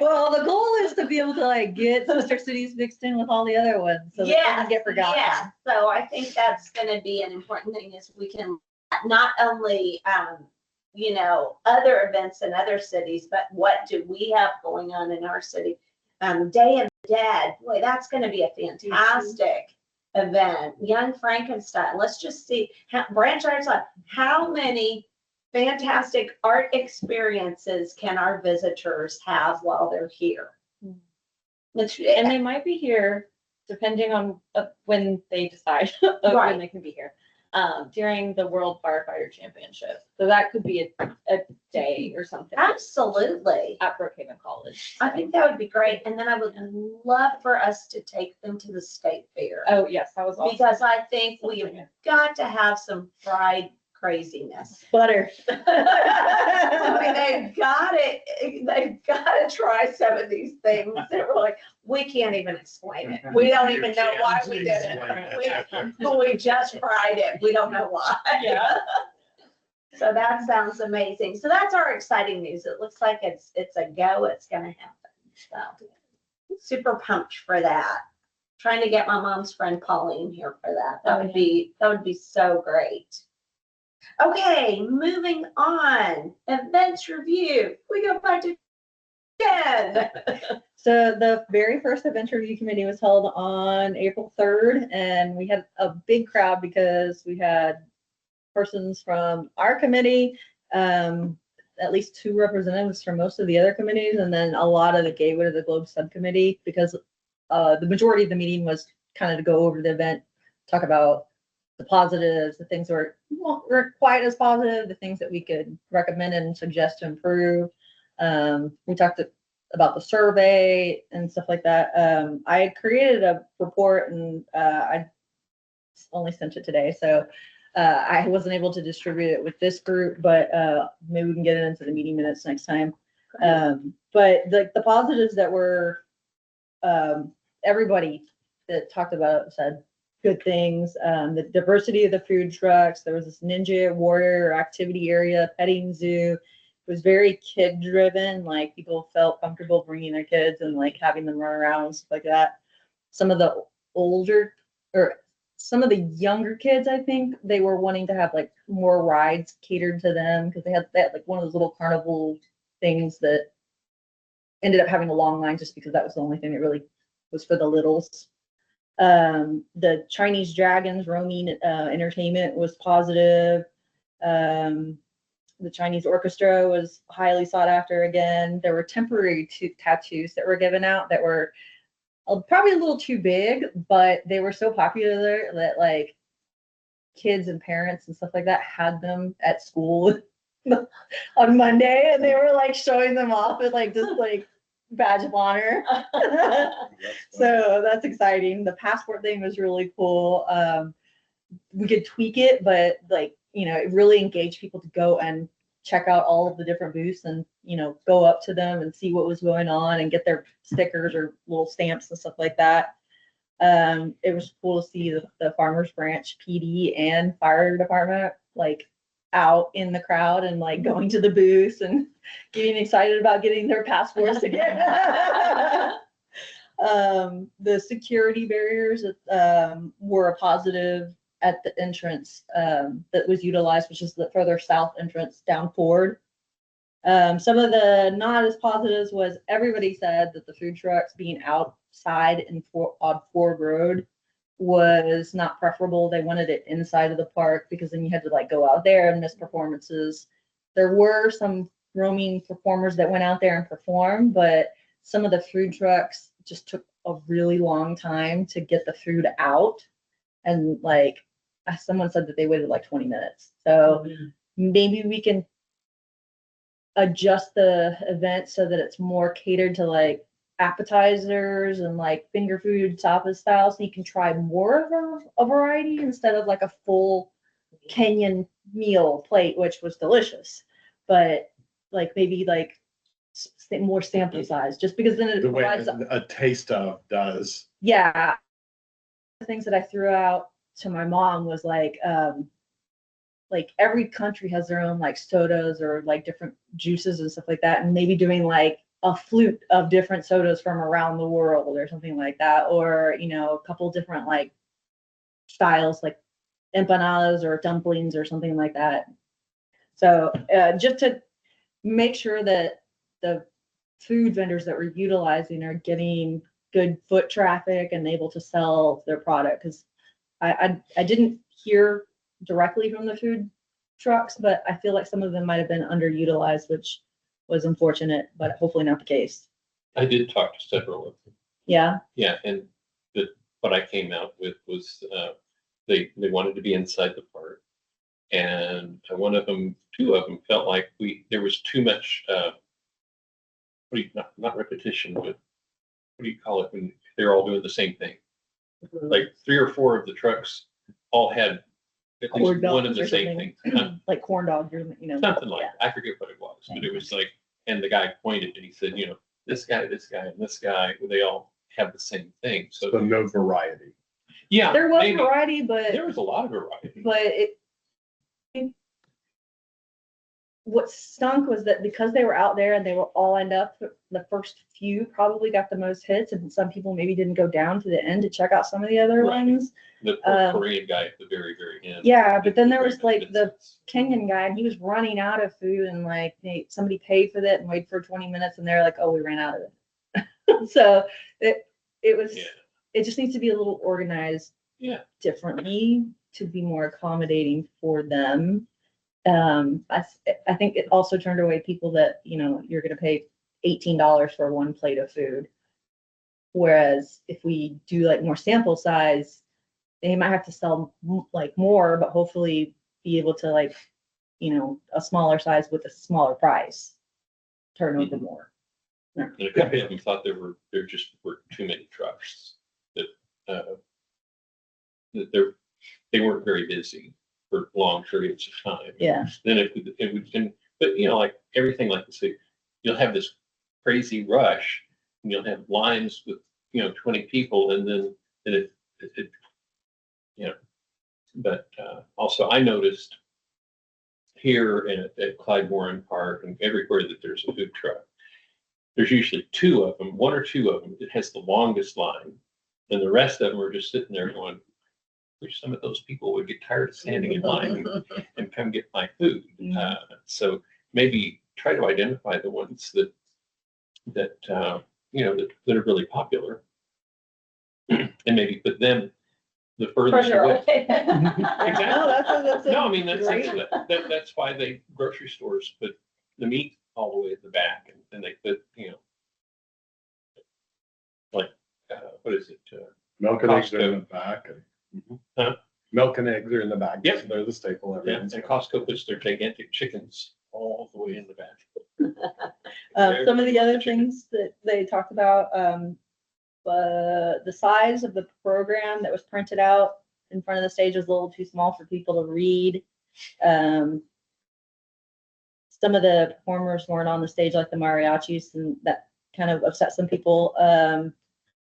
Well, the goal is to be able to like get sister cities mixed in with all the other ones, so that Yes, doesn't get forgotten. yes. So I think that's gonna be an important thing, is we can not only, other events in other cities, but what do we have going on in our city? Day of the Dead, boy, that's gonna be a fantastic event. Young Frankenstein, let's just see, Branch Arts Lab, how many fantastic art experiences can our visitors have while they're here? And they might be here depending on when they decide of Right. when they can be here, during the World Firefighter Championship. So that could be a day or something Absolutely. at Brookhaven College. I think that would be great. And then I would love for us to take them to the state fair. Oh, yes, that was awesome. Because I think we've got to have some fried craziness. Butter. I mean, they've got to try some of these things that we're like, we can't even explain it. We don't even know why we did it. We just fried it. We don't know why. Yeah. So that sounds amazing. So that's our exciting news. It looks like it's a go. It's gonna happen. So super pumped for that. Trying to get my mom's friend Pauline here for that. That would be so great. Okay, moving on. Events review. We go back to Jen. So the very first event review committee was held on April 3rd, and we had a big crowd because we had persons from our committee, at least 2 representatives from most of the other committees, and then a lot of the Gateway to the Globe subcommittee, because the majority of the meeting was kind of to go over the event, talk about the positives, the things that weren't quite as positive, the things that we could recommend and suggest to improve. We talked about the survey and stuff like that. I had created a report, and I only sent it today, so I wasn't able to distribute it with this group, but maybe we can get it into the meeting minutes next time. But the positives that were, everybody that talked about it said good things. The diversity of the food trucks. There was this ninja warrior activity area, petting zoo. It was very kid driven. Like, people felt comfortable bringing their kids and like having them run around and stuff like that. Some of the younger kids, I think they were wanting to have like more rides catered to them, because they had like one of those little carnival things that ended up having a long line just because that was the only thing that really was for the littles. The Chinese dragons roaming entertainment was positive. The Chinese orchestra was highly sought after again. There were temporary tattoos that were given out that were probably a little too big, but they were so popular that like kids and parents and stuff like that had them at school on Monday, and they were like showing them off with like just like badge of honor. So that's exciting. The passport thing was really cool. we could tweak it, but like, you know, it really engaged people to go and check out all of the different booths and, you know, go up to them and see what was going on and get their stickers or little stamps and stuff like that. It was cool to see the Farmers Branch PD and fire department like out in the crowd and like going to the booths and getting excited about getting their passports again. The security barriers were a positive at the entrance that was utilized, which is the further south entrance down Ford. Some of the not as positives was everybody said that the food trucks being outside on Ford Road was not preferable. They wanted it inside of the park because then you had to like go out there and miss performances. There were some roaming performers that went out there and performed, but some of the food trucks just took a really long time to get the food out. And like someone said that they waited like 20 minutes. So maybe we can adjust the event so that it's more catered to like appetizers and like finger food tapas style, so you can try more of a variety instead of like a full Kenyan meal plate, which was delicious, but like maybe like more sample size, just because then it The way provides a taste of does. yeah. The things that I threw out to my mom was like every country has their own like sodas or like different juices and stuff like that, and maybe doing like a flute of different sodas from around the world or something like that, or you know, a couple different like styles like empanadas or dumplings or something like that. So just to make sure that the food vendors that we're utilizing are getting good foot traffic and able to sell their product, because I didn't hear directly from the food trucks, but I feel like some of them might have been underutilized, which was unfortunate, but hopefully not the case. I did talk to several of them. Yeah. Yeah, and what I came out with was they wanted to be inside the park, and two of them felt like there was too much not repetition, but what do you call it when they're all doing the same thing? Like 3 or 4 of the trucks all had at Corn least one of dogs the or same something. thing. Like corn dogs, you know. Something like, yeah. I forget what it was, but it was like, and the guy pointed and he said, you know, this guy, and this guy, they all have the same thing. So So no variety. yeah, There was maybe. variety, but There was a lot of variety. What stunk was that because they were out there and they were all lined up, the first few probably got the most hits, and some people maybe didn't go down to the end to check out some of the other Right. ones. The poor Korean guy at the very, very end. Yeah, but then there was Very like the business. Kenyan guy, and he was running out of food, and like somebody paid for that and waited for 20 minutes, and they're like, "Oh, we ran out of it." So it was. Yeah. It just needs to be a little organized Yeah. differently to be more accommodating for them. I think it also turned away people that, you know, you're going to pay $18 for one plate of food. Whereas if we do like more sample size, they might have to sell like more, but hopefully be able to like, you know, a smaller size with a smaller price, turn over more. And a couple of them thought there just were too many trucks, that they weren't very busy for long periods of time. Yeah. Then but you know, like everything like this, you'll have this crazy rush and you'll have lines with, you know, 20 people, and then it you know, but also I noticed here at Clyde Warren Park and everywhere that there's a food truck, there's usually 2 of them, 1 or 2 of them, that has the longest line, and the rest of them are just sitting there going, wish some of those people would get tired of standing in line and come get my food. So maybe try to identify the ones that you know, that are really popular, and maybe put them the furthest Further away. away. Exactly. No, that's No, I mean, that's great. that's why grocery stores put the meat all the way at the back, and they put, you know, like what is it? Milk and eggs are in Costco. the back. And Huh? milk and eggs are in the back. Yep. So they're the staple. Yeah, Everyone's and got. Costco puts their gigantic chickens all the way in the back. Some of the other Chicken. things that they talked about, the size of the program that was printed out in front of the stage was a little too small for people to read. Some of the performers weren't on the stage, like the mariachis, and that kind of upset some people.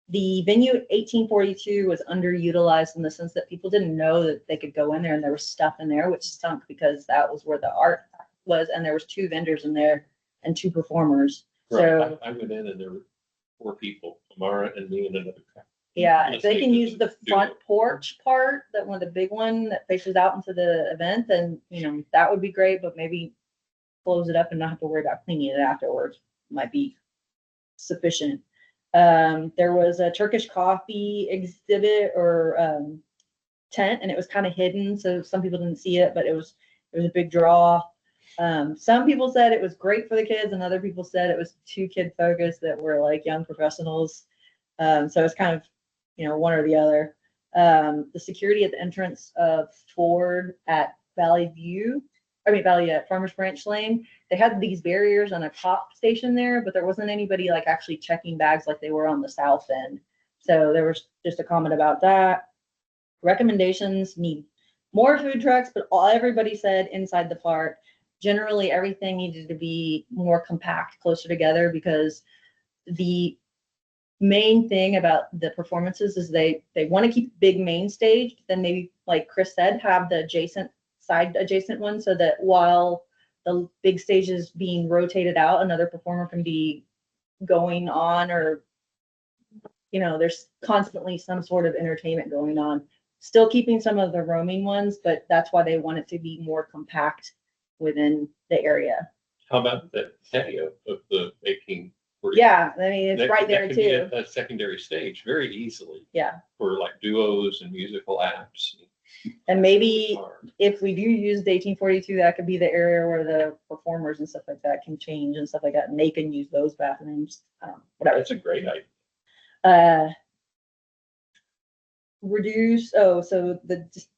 The venue 1842 was underutilized in the sense that people didn't know that they could go in there and there was stuff in there, which stunk because that was where the art was, and there was 2 vendors in there and 2 performers. So Right, I went in and there were 4 people, Amara and me and another guy. yeah, if Let's they make can it use the do front it. porch part, that one, the big one that faces out into the event, then, that would be great, but maybe close it up and not have to worry about cleaning it afterwards might be sufficient. There was a Turkish coffee exhibit or tent, and it was kind of hidden, so some people didn't see it, but it was a big draw. Some people said it was great for the kids, and other people said it was too kid focused, that were like young professionals. So it's kind of, one or the other. The security at the entrance of Ford at Valley at Farmers Branch Lane, they had these barriers on a cop station there, but there wasn't anybody like actually checking bags like they were on the south end. So there was just a comment about that. Recommendations need more food trucks, but everybody said inside the park. Generally, everything needed to be more compact, closer together, because the main thing about the performances is they want to keep big main stage, then maybe, like Chris said, have the adjacent one, so that while the big stage is being rotated out, another performer can be going on, or there's constantly some sort of entertainment going on. Still keeping some of the roaming ones, but that's why they want it to be more compact within the area. How about the patio of the 1840? Yeah, I mean, it's right there That could be too. a secondary stage very easily Yeah, for like duos and musical acts. and maybe if we do use the 1842, that could be the area where the performers and stuff like that can change and stuff like that, and they can use those bathrooms. Whatever. That's a great So idea.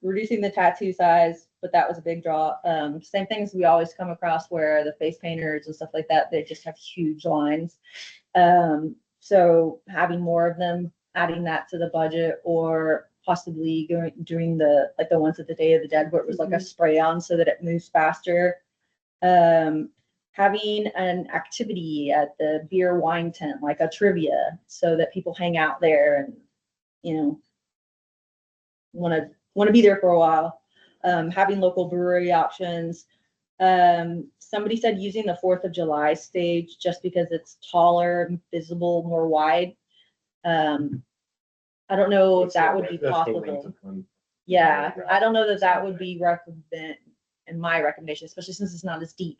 reducing the tattoo size, but that was a big draw. Same things we always come across where the face painters and stuff like that, they just have huge lines. So having more of them, adding that to the budget, or possibly doing the ones at the Day of the Dead where it was like a spray on so that it moves faster. Having an activity at the beer wine tent, like a trivia, so that people hang out there and, want to be there for a while. Having local brewery options. Somebody said using the 4th of July stage just because it's taller, visible, more wide. I don't know if that would be That's the length possible. of one. Yeah, I don't know that would be in my recommendation, especially since it's not as deep.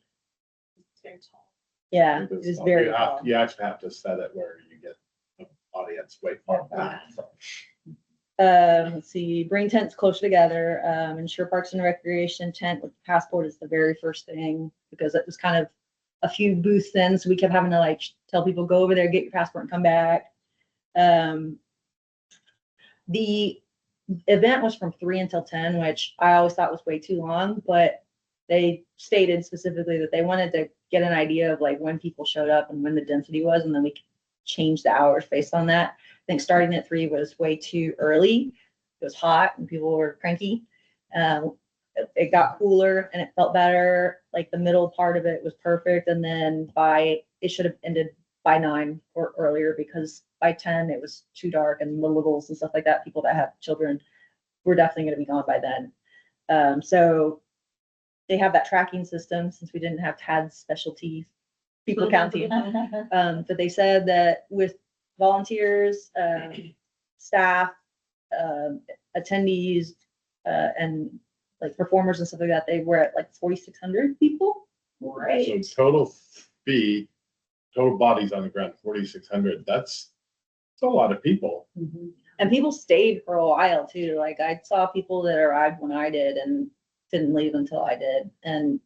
It's very tall. Yeah, it is very You tall. You actually have to set it where you get the audience way far back. Let's see, bring tents closer together, ensure Parks and Recreation tent with passport is the very first thing, because it was kind of a few booths in, so we kept having to tell people, go over there, get your passport and come back. The event was from 3 until 10, which I always thought was way too long, but they stated specifically that they wanted to get an idea of when people showed up and when the density was, and then we could change the hours based on that. I think starting at 3 was way too early. It was hot and people were cranky. It got cooler and it felt better. The middle part of it was perfect. And then it should have ended by 9 or earlier, because by 10 it was too dark, and the littles and stuff like that, people that have children, were definitely going to be gone by then. So they have that tracking system, since we didn't have TAD's specialty people counting. But they said that with volunteers, staff, attendees, and performers and stuff like that, they were at 4,600 people. Right. So total bodies on the ground, 4,600. That's a lot of people. And people stayed for a while too. I saw people that arrived when I did and didn't leave until I did, and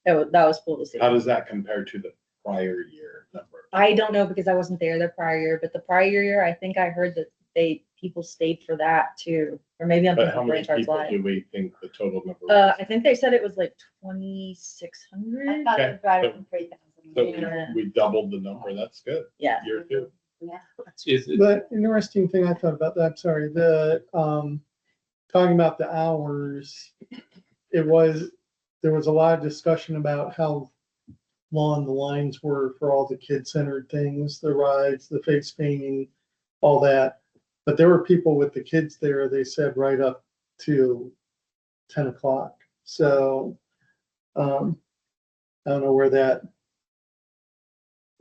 that was cool to see. How does that compare to the prior year number? I don't know, because I wasn't there the prior year, but the prior year, I think I heard that people stayed for that too, or maybe I'm But thinking how many Branch Arts people Live. do we think the total number was? I think they said it was 2,600. I thought it was right around 3,000. So Yeah. we doubled the number. That's good. Yeah. Year 2. Yeah. Is it, The interesting thing I thought about that, I'm sorry, talking about the hours, there was a lot of discussion about how long the lines were for all the kid-centered things, the rides, the face painting, all that. But there were people with the kids there, they said right up to 10 o'clock. So, I don't know where that,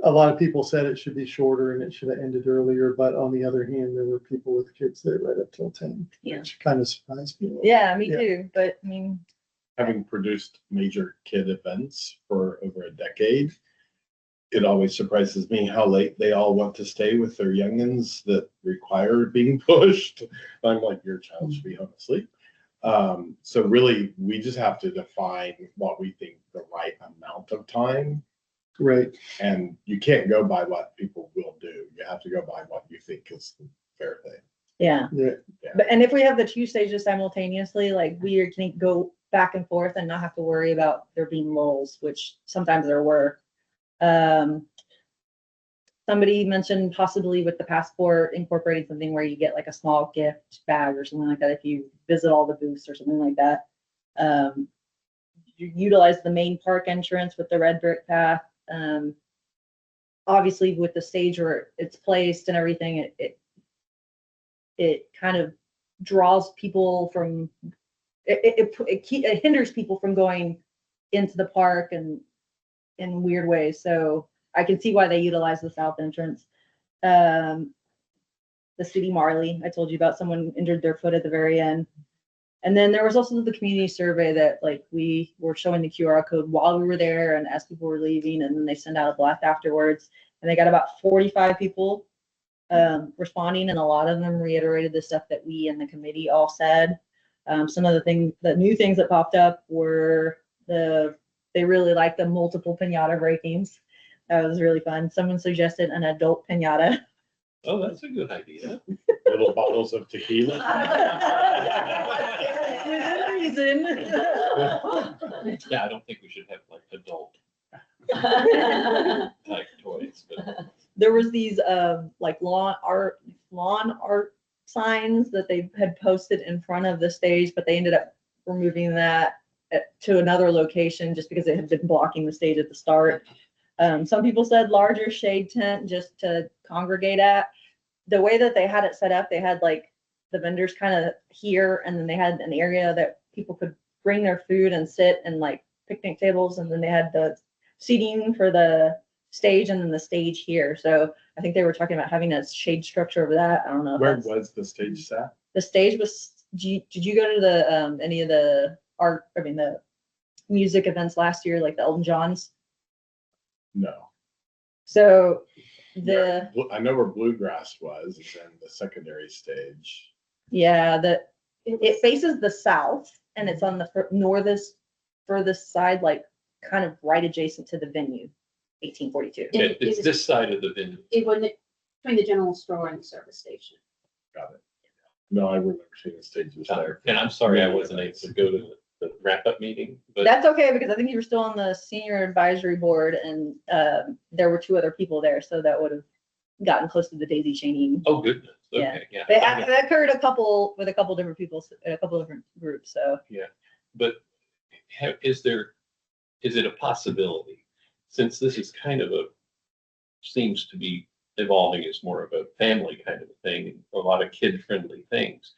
a lot of people said it should be shorter and it should have ended earlier, but on the other hand, there were people with kids there right up till 10, Yeah. which kind of surprised me. Yeah, me Yeah. too, but I mean, Having produced major kid events for over a decade, it always surprises me how late they all want to stay with their youngins that require being pushed. I'm like, your child should be home asleep. So really, we just have to define what we think the right amount of time. Right. And you can't go by what people will do. You have to go by what you think is the fair thing. yeah. Yeah. But, and if we have the two stages simultaneously, like we can go back and forth and not have to worry about there being lulls, which sometimes there were. Somebody mentioned possibly with the passport incorporating something where you get like a small gift bag or something like that if you visit all the booths or something like that. You utilize the main park entrance with the red brick path. Obviously with the stage where it's placed and everything, it kind of draws people from, it hinders people from going into the park and in weird ways. So I can see why they utilize the south entrance. The city Marley, I told you about, someone injured their foot at the very end. And then there was also the community survey that like we were showing the QR code while we were there and as people were leaving, and then they send out a blast afterwards. And they got about 45 people responding, and a lot of them reiterated the stuff that we and the committee all said. Some of the new things that popped up were they really liked the multiple pinata breakings. That was really fun. Someone suggested an adult pinata. Oh, that's a good idea. Little bottles of tequila. Within reason. Yeah, I don't think we should have like adult type toys, but There was these like lawn art signs that they had posted in front of the stage, but they ended up removing that to another location just because it had been blocking the stage at the start. Some people said larger shade tent just to congregate at. The way that they had it set up, they had like the vendors kind of here, and then they had an area that people could bring their food and sit and like picnic tables, and then they had the seating for the stage and then the stage here. So I think they were talking about having a shade structure over that. I don't know. if Where that's- was the stage set? The stage was, did you go to the any of the the music events last year, like the Elton Johns? No. So I know where Bluegrass was, is in the secondary stage. yeah, it faces the south and it's on the furthest side, like kind of right adjacent to the venue, 1842. it's this side of the venue. It wasn't between the general store and the service station. Got it. No, I remember seeing the stages there. And I'm sorry I wasn't able to go to the wrap-up meeting, but That's okay, because I think you were still on the senior advisory board and there were two other people there, so that would have gotten close to the daisy chaining. oh goodness, Yeah. okay, yeah. That occurred with a couple different people, a couple different groups, so. But is it a possibility, since this is kind of seems to be evolving as more of a family kind of a thing, a lot of kid-friendly things,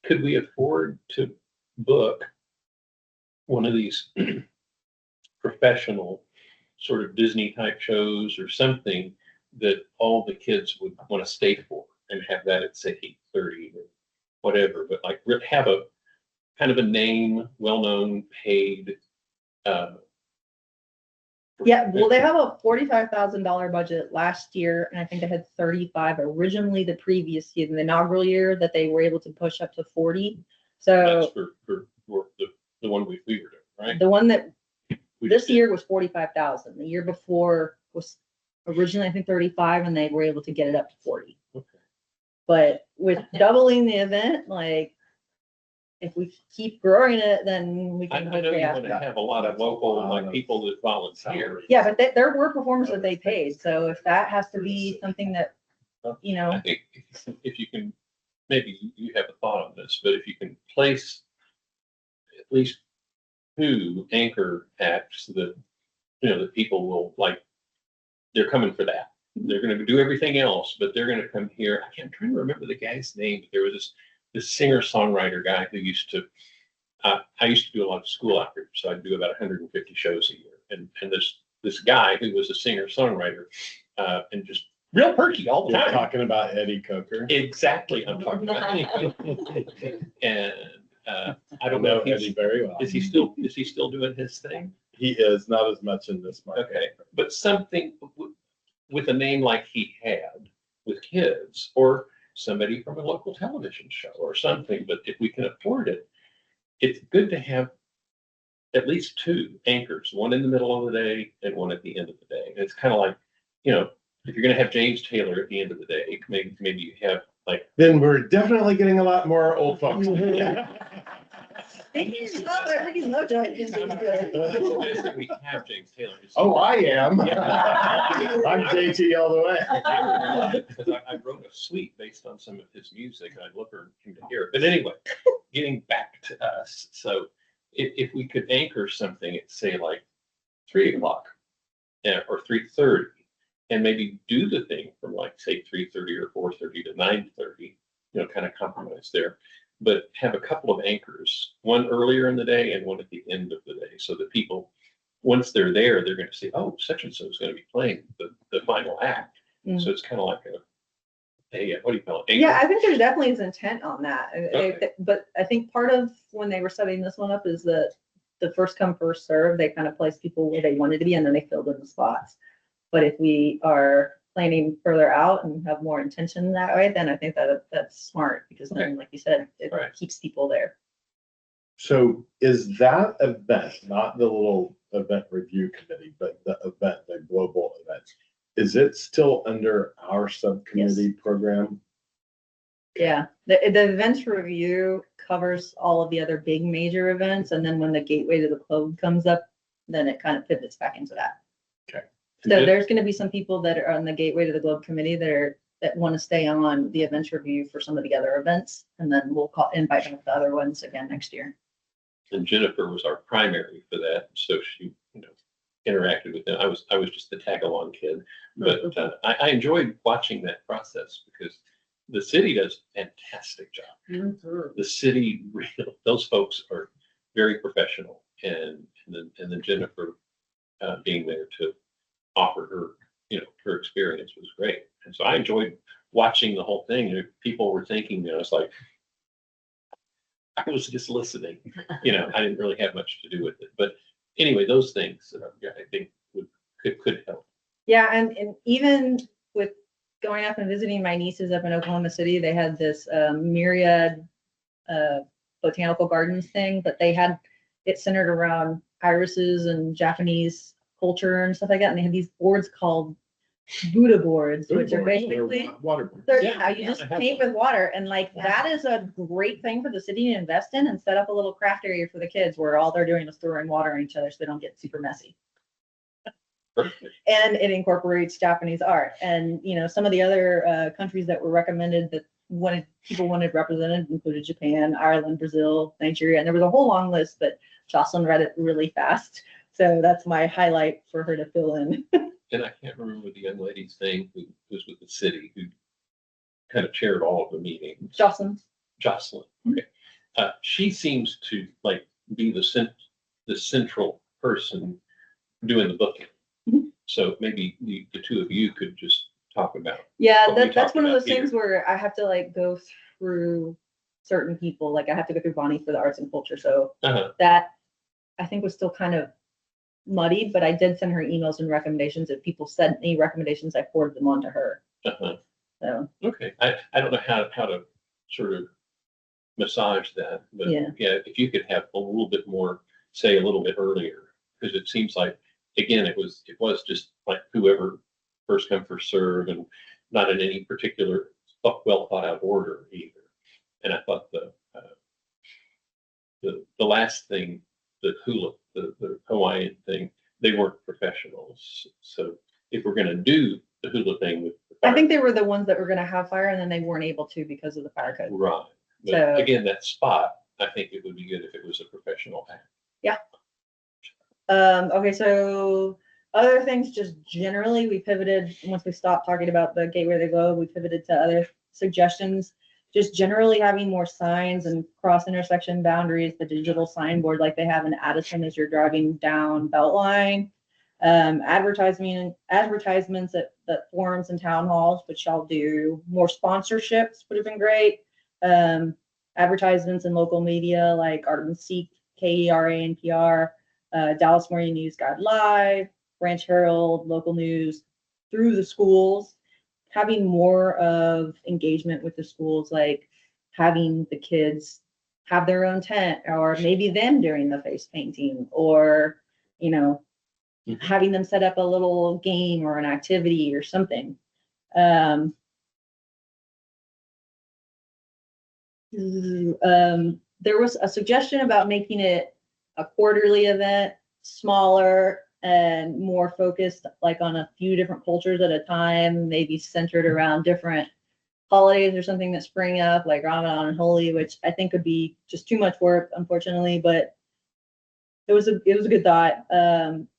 could we afford to book one of these professional sort of Disney type shows or something that all the kids would want to stay for and have that at say 8:30 or whatever, but like have a kind of a name, well-known, paid. Yeah, well, they have a $45,000 budget last year, and I think they had 35 originally the previous year, the inaugural year, that they were able to push up to 40. That's So for the one we were doing, right? the one that We this just did. year was 45,000. The year before was originally, I think, 35, and they were able to get it up to 40. Okay. But with doubling the event, like if we keep growing it, then we I can know you hopefully want to have a lot of local, like, people that volunteer. Yeah, but there were performers that they paid, so if that has to be something that, you I know, think if you can maybe you have a thought on this, but if you can place at least 2 anchor acts that, that people will like, they're coming for that. They're gonna do everything else, but they're gonna come here. I'm trying to remember the guy's name, but there was this singer-songwriter guy who used to, I used to do a lot of school outreach, so I'd do about 150 shows a year. And this guy who was a singer-songwriter, and just real perky all the You're time. talking about Eddie Coker. Exactly, I'm talking about Eddie Coker. And I don't know know if he's, Eddie very well. is he still doing his thing? He is not as much in this market. Okay, but something with a name like he had with kids, or somebody from a local television show or something, but if we can afford it, it's good to have at least 2 anchors, one in the middle of the day and one at the end of the day. And it's kind of like, if you're gonna have James Taylor at the end of the day, maybe you have like. Then we're definitely getting a lot more old folks. He's not there, he's no joke. He's doing good. We have James Taylor. Oh, I am. Yeah. I'm JT all the way. Because I wrote a suite based on some of his music, and I'd look for him to hear it. But anyway, getting back to us, so if we could anchor something at, say, like 3 o'clock, or 3:30, and maybe do the thing from like, say, 3:30 or 4:30 to 9:30, kind of compromise there. But have a couple of anchors, one earlier in the day and one at the end of the day, so that people, once they're there, they're going to say, oh, such and so is going to be playing the final act. Mm. So it's kind of like what do you call it? Yeah, I think there's definitely is intent on that. Okay. But I think part of when they were setting this one up is that the first come, first serve, they kind of placed people where they wanted to be and then they filled in the spots. But if we are planning further out and have more intention that way, then I think that that's smart, because then, like you said, it Right. keeps people there. So is that event, not the little event review committee, but the event, the global event, is it still under our subcommittee program? Yeah, the events review covers all of the other big major events, and then when the Gateway to the Globe comes up, then it kind of pivots back into that. Okay. So there's going to be some people that are on the Gateway to the Globe committee that want to stay on the events review for some of the other events, and then we'll invite them to the other ones again next year. And Jennifer was our primary for that, so she, interacted with them. I was just the tag along kid, but I enjoyed watching that process, because the city does a fantastic job. Mhm. The city, those folks are very professional, and then Jennifer being there to offer her, her experience was great. And so I enjoyed watching the whole thing. And people were thinking, it's like, I was just listening, I didn't really have much to do with it. But anyway, those things, I think could help. Yeah, and even with going up and visiting my nieces up in Oklahoma City, they had this myriad botanical gardens thing, but they had it centered around irises and Japanese culture and stuff like that. And they had these boards called Buddha boards, which are basically, Water. yeah, you just paint with water. And like, that is a great thing for the city to invest in, and set up a little craft area for the kids where all they're doing is throwing water on each other so they don't get super messy. Perfect. And it incorporates Japanese art. And, some of the other countries that were recommended that people wanted represented included Japan, Ireland, Brazil, Nigeria, and there was a whole long list, but Jocelyn read it really fast. So that's my highlight for her to fill in. And I can't remember the young lady's name who was with the city, who kind of chaired all of the meetings. Jocelyn. Jocelyn. Okay. She seems to like be the central person doing the booking. Mhm. So maybe the 2 of you could just talk about. Yeah, what we that's talked one of about those things here. where I have to like go through certain people. Like I have to go through Bonnie for the arts and culture. So Uh-huh. that I think was still kind of muddied, but I did send her emails and recommendations. If people sent me recommendations, I forwarded them on to her. Uh-huh. So Okay. I don't know how to sort of massage that, but Yeah. if you could have a little bit more, say a little bit earlier, because it seems like, again, it was just like whoever first come, first serve, and not in any particular well thought out order either. And I thought the last thing, the hula, the Hawaiian thing, they weren't professionals. So if we're going to do the hula thing with I think they were the ones that were gonna have fire and then they weren't able to because of the fire code. Right. So- But again, that spot, I think it would be good if it was a professional. Okay, so other things, just generally, we pivoted, once we stopped talking about the Gateway of the Globe, we pivoted to other suggestions. Just generally having more signs and cross intersection boundaries, the digital signboard like they have in Addison as you're driving down Beltline. Advertisements at forums and town halls, which I'll do. More sponsorships would have been great. Advertisements in local media like Art and Seek, KERA, NPR, Dallas Morning News Guide Live, Branch Herald, local news through the schools, having more of engagement with the schools, like having the kids have their own tent or maybe them doing the face painting or, you know, having them set up a little game or an activity or something. There was a suggestion about making it a quarterly event, smaller and more focused, like on a few different cultures at a time, maybe centered around different holidays or something that spring up, like Ramadan and Holi, which I think would be just too much work, unfortunately, but it was a good thought.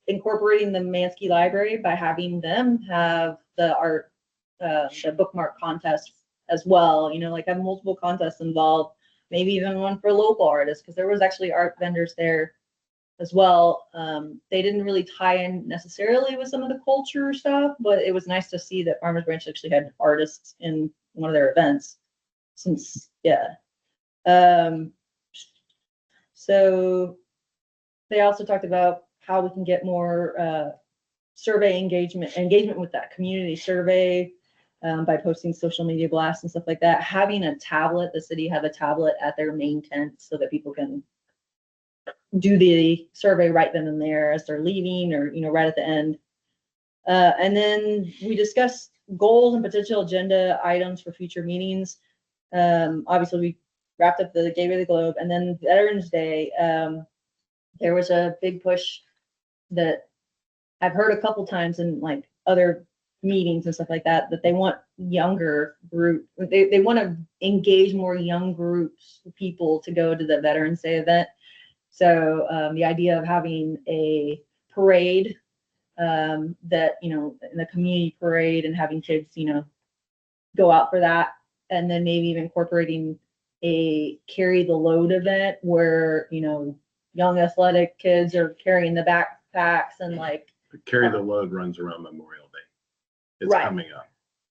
Incorporating the Mansky Library by having them have the art, the bookmark contest as well, you know, like have multiple contests involved, maybe even one for local artists, because there was actually art vendors there as well. They didn't really tie in necessarily with some of the culture stuff, but it was nice to see that Farmers Branch actually had artists in one of their events since, yeah. So they also talked about how we can get more survey engagement with that community survey by posting social media blasts and stuff like that. Having a tablet, the city have a tablet at their main tent so that people can do the survey right then and there as they're leaving or, you know, right at the end. And then we discussed goals and potential agenda items for future meetings. Obviously, we wrapped up the Gateway of the Globe, and then Veterans Day. There was a big push that I've heard a couple times in like other meetings and stuff like that, that they want younger group, they want to engage more young groups of people to go to the Veterans Day event. So the idea of having a parade that, you know, in the community parade and having kids, you know, go out for that. And then maybe even incorporating a carry the load event where, you know, young athletic kids are carrying the backpacks and like. Carry the Load runs around Memorial Day. It's Right. coming up.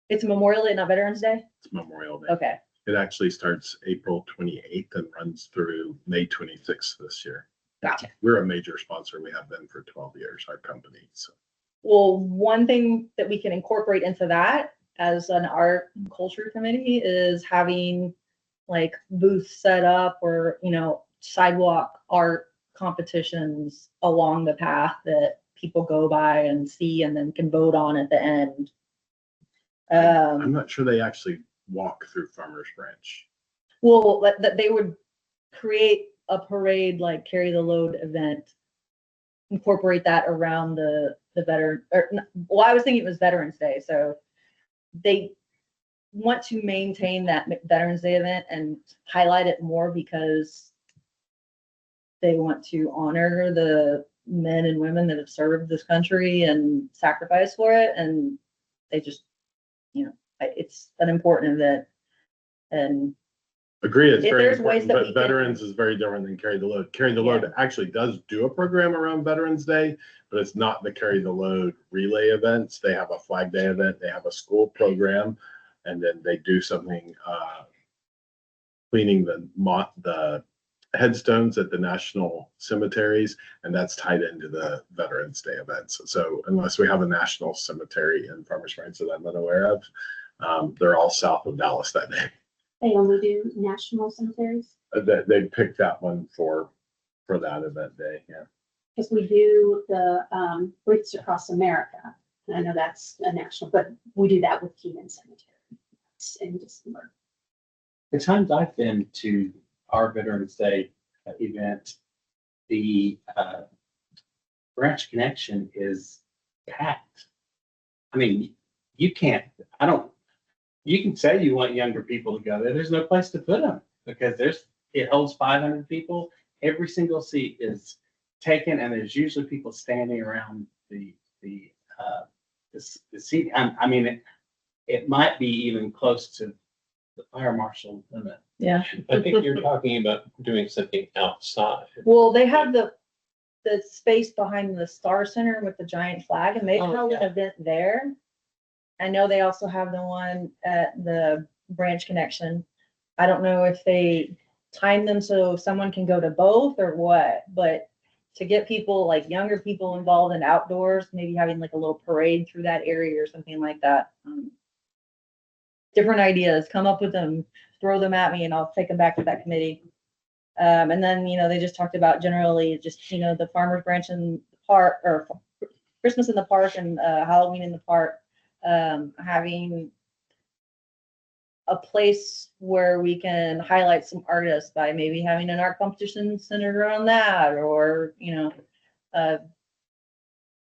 It's Memorial Day, not Veterans Day? It's Memorial Day. Okay, It actually starts April 28th and runs through May 26th this year. gotcha. We're a major sponsor. We have been for 12 years, our company. So Well, one thing that we can incorporate into that as an art and culture committee is having like booths set up or, you know, sidewalk art competitions along the path that people go by and see and then can vote on at the end. I'm not sure they actually walk through Farmers Branch. Well, that they would create a parade, like carry the load event, incorporate that around the veteran, well, I was thinking it was Veterans Day, so they want to maintain that Veterans Day event and highlight it more because they want to honor the men and women that have served this country and sacrificed for it, and they just, you know, it's an important event. And Agree, it's If very there's ways important, that but we can- Veterans is very different than Carry the Load. Carry the Load actually does do a program around Veterans Day, but it's not the Carry the Load relay events. They have a Flag Day event, they have a school program, and then they do something, cleaning the headstones at the national cemeteries, and that's tied into the Veterans Day events. So unless we have a national cemetery in Farmers Branch that I'm unaware of, they're all south of Dallas that day. They only do national cemeteries, They picked that one for that event day, yeah. because we do the Wreaths Across America. And I know that's a national, but we do that with Keenan Cemetery. It's in December. The times I've been to our Veterans Day event, the Branch Connection is packed. I mean, you can't, you can say you want younger people to go there. There's no place to put them because it holds 500 people. Every single seat is taken and there's usually people standing around the seat. I mean, it might be even close to the fire marshal limit. Yeah. I think you're talking about doing something outside. Well, they have the space behind the Star Center with the giant flag and they've Oh, held an yeah. event there. I know they also have the one at the Branch Connection. I don't know if they time them so someone can go to both or what, but to get people, like younger people involved in outdoors, maybe having like a little parade through that area or something like that. Different ideas, come up with them, throw them at me and I'll take them back to that committee. And then, they just talked about generally just, the farmer's branch in the park or Christmas in the park and Halloween in the park. Having a place where we can highlight some artists by maybe having an art competition centered around that, or,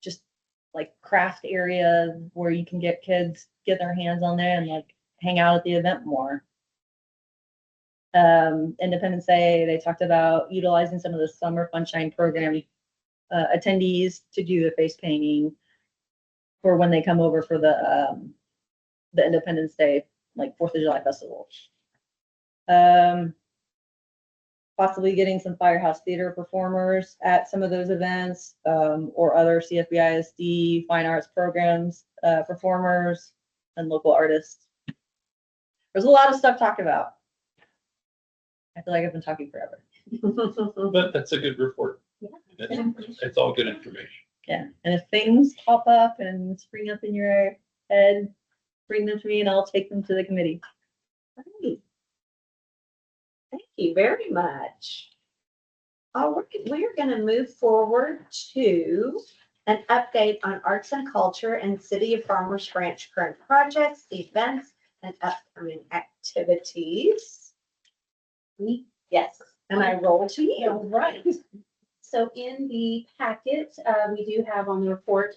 just like craft area where you can get kids, get their hands on there and like hang out at the event more. Independence Day, they talked about utilizing some of the summer funshine program attendees to do the face painting for when they come over for the Independence Day, like 4th of July festival. Possibly getting some Firehouse Theater performers at some of those events, or other CFBISD fine arts programs, performers and local artists. There's a lot of stuff talked about. I feel like I've been talking forever. But that's a good report. Yeah. It's all good information. Yeah, and if things pop up and spring up in your head, bring them to me and I'll take them to the committee. Great. Thank you very much. We're going to move forward to an update on arts and culture and City of Farmers Branch current projects, events, and upcoming activities. Yes, and I roll to you. All right. So in the packet, we do have on the report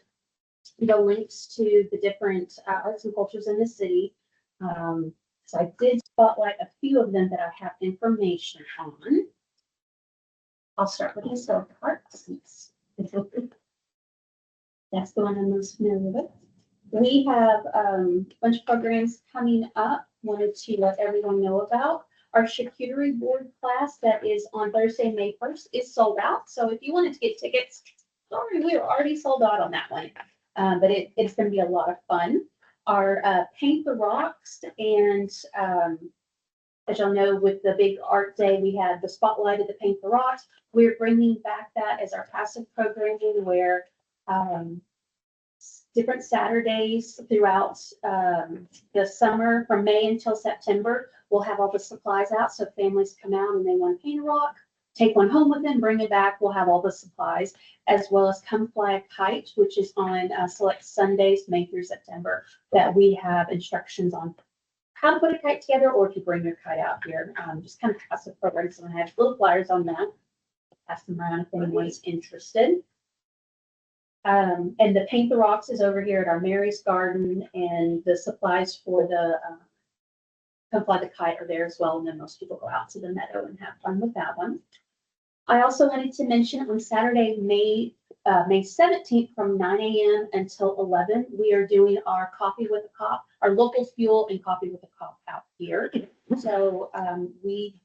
the links to the different arts and cultures in the city. So I did spotlight a few of them that I have information on. I'll start with historic arts. That's the one I'm most familiar with. We have a bunch of programs coming up. Wanted to let everyone know about. Our charcuterie board class that is on Thursday, May 1st is sold out. So if you wanted to get tickets, sorry, we are already sold out on that one. But it's going to be a lot of fun. Our Paint the Rocks, and as y'all know, with the big art day, we had the spotlight at the Paint the Rocks. We're bringing back that as our passive programming where different Saturdays throughout the summer from May until September, we'll have all the supplies out. So if families come out and they want to paint a rock, take one home with them, bring it back. We'll have all the supplies, as well as Come Fly a Kite, which is on select Sundays, May through September, that we have instructions on how to put a kite together or to bring your kite out here. Just kind of passive programs. So I have little flyers on that. Pass them around if anyone's interested. And the Paint the Rocks is over here at our Mary's Garden, and the supplies for the Come Fly the Kite are there as well. And then most people go out to the meadow and have fun with that one. I also wanted to mention on Saturday, May 17th from 9 a.m. until 11, we are doing our Coffee with a Cop, our local fuel and Coffee with a Cop out here. So we,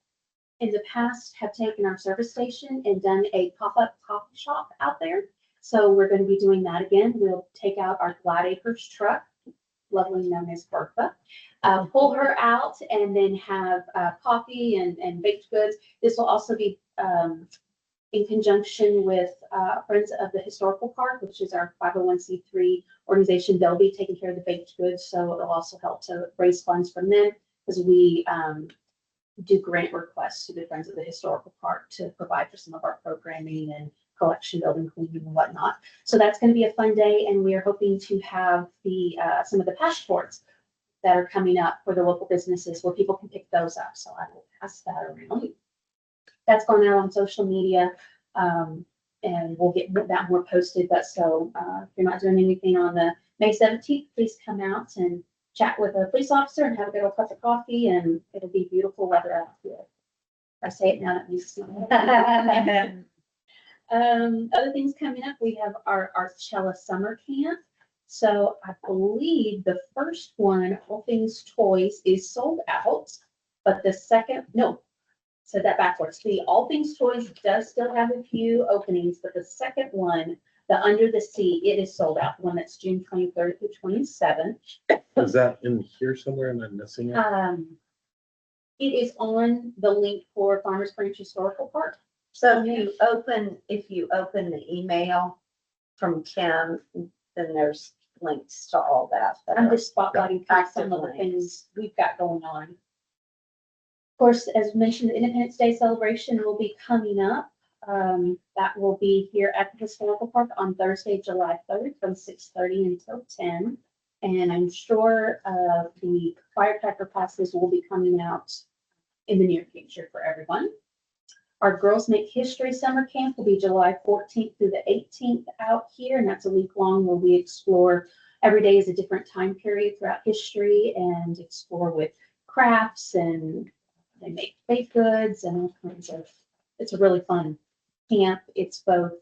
in the past, have taken our service station and done a pop-up coffee shop out there. So we're going to be doing that again. We'll take out our Glad Acres truck, lovely known as Bertha, pull her out and then have coffee and baked goods. This will also be in conjunction with Friends of the Historical Park, which is our 501c3 organization. They'll be taking care of the baked goods, so it'll also help to raise funds from them as we do grant requests to the Friends of the Historical Park to provide for some of our programming and collection building, cleaning and whatnot. So that's going to be a fun day, and we are hoping to have the some of the passports that are coming up for the local businesses where people can pick those up. So I will pass that around. That's going out on social media, and we'll get that more posted. But so if you're not doing anything on the May 17th, please come out and chat with a police officer and have a good old cup of coffee, and it'll be beautiful weather out here. If I say it now, that means other things coming up, we have our Archella Summer Camp. So I believe the first one, All Things Toys, is sold out, but the second, no, said that backwards. The All Things Toys does still have a few openings, but the second one, the Under the Sea, it is sold out. The one that's June 23rd through 27th. Is that in here somewhere? Am I missing it? It is on the link for Farmers Branch Historical Park. So if you open the email from Kim, then there's links to all that. I'm just spotlighting kind of some of the Active things we've got going on. Of course, as mentioned, the Independence Day celebration will be coming up. That will be here at the Historical Park on Thursday, July 3rd from 6:30 until 10. And I'm sure the firecracker passes will be coming out in the near future for everyone. Our Girls Make History Summer Camp will be July 14th through the 18th out here, and that's a week long where we explore. Every day is a different time period throughout history and explore with crafts, and they make baked goods and all kinds of, it's a really fun camp. It's both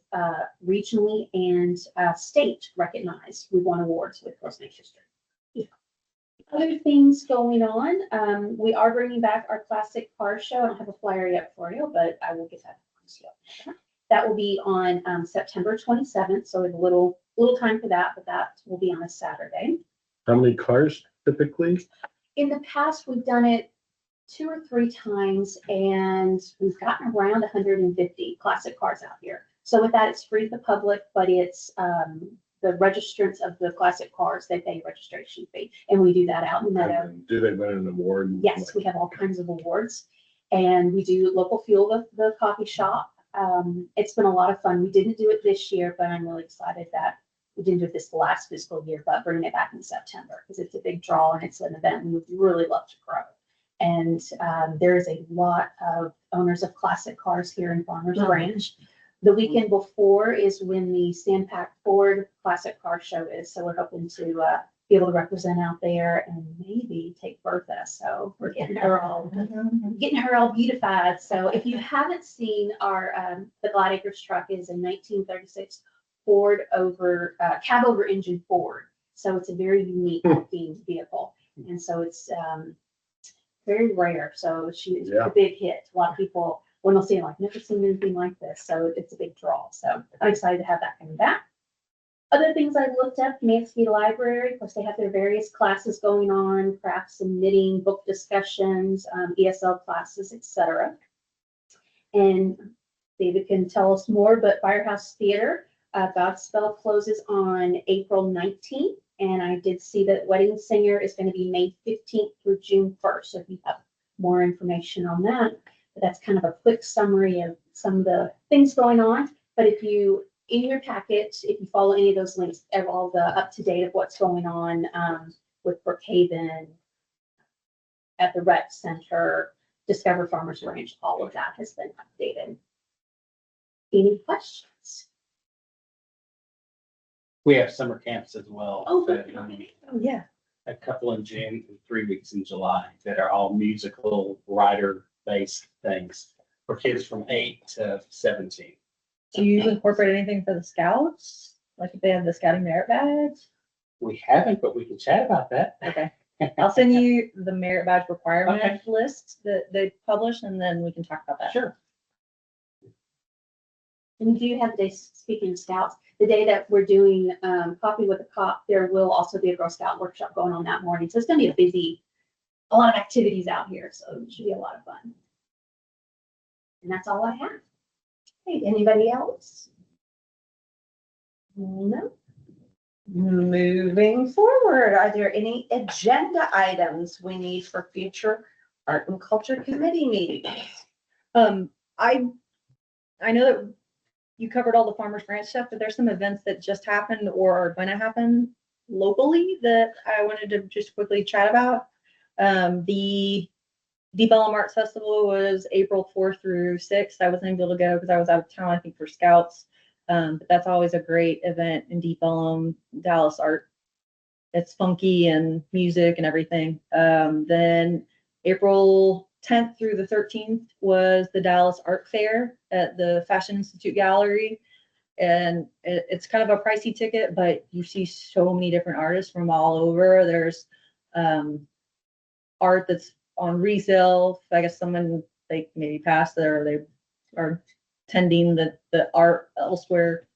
regionally and state recognized. We won awards with Girls Make History. Other things going on, we are bringing back our classic car show. I don't have a flyer yet for you, but I will get that. That will be on September 27th, so a little time for that, but that will be on a Saturday. How many cars typically? In the past, we've done it 2 or 3 times, and we've gotten around 150 classic cars out here. So with that, it's free to the public, but it's the registrants of the classic cars, they pay a registration fee, and we do that out in the meadow. Do they win an award? Yes, we have all kinds of awards, and we do local fuel, the coffee shop. It's been a lot of fun. We didn't do it this year, but I'm really excited that we didn't do it this last fiscal year, but bringing it back in September because it's a big draw and it's an event we would really love to grow. And there is a lot of owners of classic cars here in Farmers Branch. The weekend before is when the Standpack Ford Classic Car Show is, so we're hoping to be able to represent out there and maybe take Bertha. So we're getting her all beautified. So if you haven't seen our the Glide Acres truck is a 1936 Ford cab over engine Ford. So it's a very unique looking vehicle, and so it's very rare. So she's a big hit. A lot of people, when they'll see it, like, never seen anything like this. So it's a big draw. So I'm excited to have that coming back. Other things I looked up, Mansfield Library, of course, they have their various classes going on, crafts and knitting, book discussions, ESL classes, etc. And David can tell us more, but Firehouse Theater, Godspell closes on April 19th. And I did see that Wedding Singer is going to be May 15th through June 1st. So if you have more information on that, but that's kind of a quick summary of some of the things going on. But if you, in your packet, if you follow any of those links, have all the up to date of what's going on with Brookhaven, at the rec center, Discover Farmers Branch, all of that has been updated. Any questions? We have summer camps as well. Oh, but, good. Yeah. a couple in June and 3 weeks in July that are all musical writer-based things for kids from 8 to 17. Do you incorporate anything for the scouts? Like if they have the scouting merit badge? We haven't, but we can chat about that. Okay. I'll send you the merit badge requirement list that they publish, and then we can talk about that. Sure. And we do have the day, speaking of scouts, the day that we're doing Coffee with a Cop, there will also be a Girl Scout workshop going on that morning. So it's gonna be a lot of activities out here. So it should be a lot of fun. And that's all I have. Hey, anybody else? No. Moving forward, are there any agenda items we need for future Art and Culture Committee meetings? I know that you covered all the Farmers Branch stuff, but there's some events that just happened or are going to happen locally that I wanted to just quickly chat about. The Deep Ellum Arts Festival was April 4th through 6th. I wasn't able to go because I was out of town, I think, for Scouts. But that's always a great event in Deep Ellum. Dallas Art it's funky and music and everything. Then April 10th through the 13th was the Dallas Art Fair at the Fashion Institute Gallery. And it's kind of a pricey ticket, but you see so many different artists from all over. There's art that's on resale. I guess someone like maybe passed it or they are tending the art elsewhere.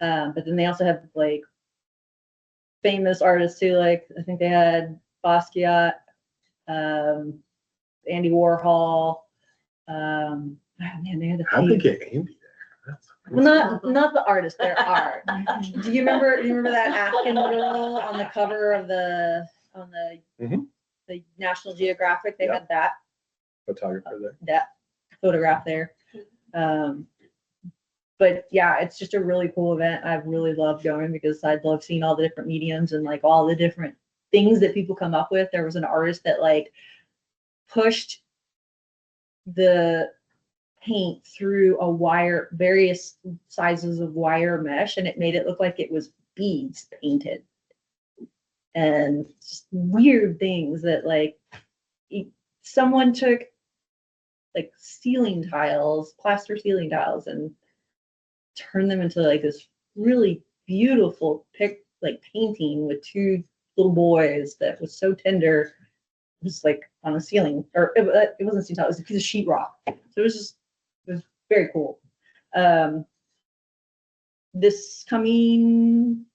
But then they also have like famous artists too. Like I think they had Basquiat, Andy Warhol. Man, they had How'd they get Andy there? That's well, not the artist, their art. Do you remember that African girl on the cover of the Mhm. the National Geographic? They Yeah. had that photographer there. that photograph there. But yeah, it's just a really cool event. I've really loved going because I love seeing all the different mediums and like all the different things that people come up with. There was an artist that like pushed the paint through a wire, various sizes of wire mesh, and it made it look like it was beads painted. And just weird things that like someone took like ceiling tiles, plaster ceiling tiles, and turned them into like this really beautiful painting with two little boys that was so tender. It was like on a ceiling, or it wasn't ceiling tile, it was a piece of sheetrock. So it was very cool. This coming,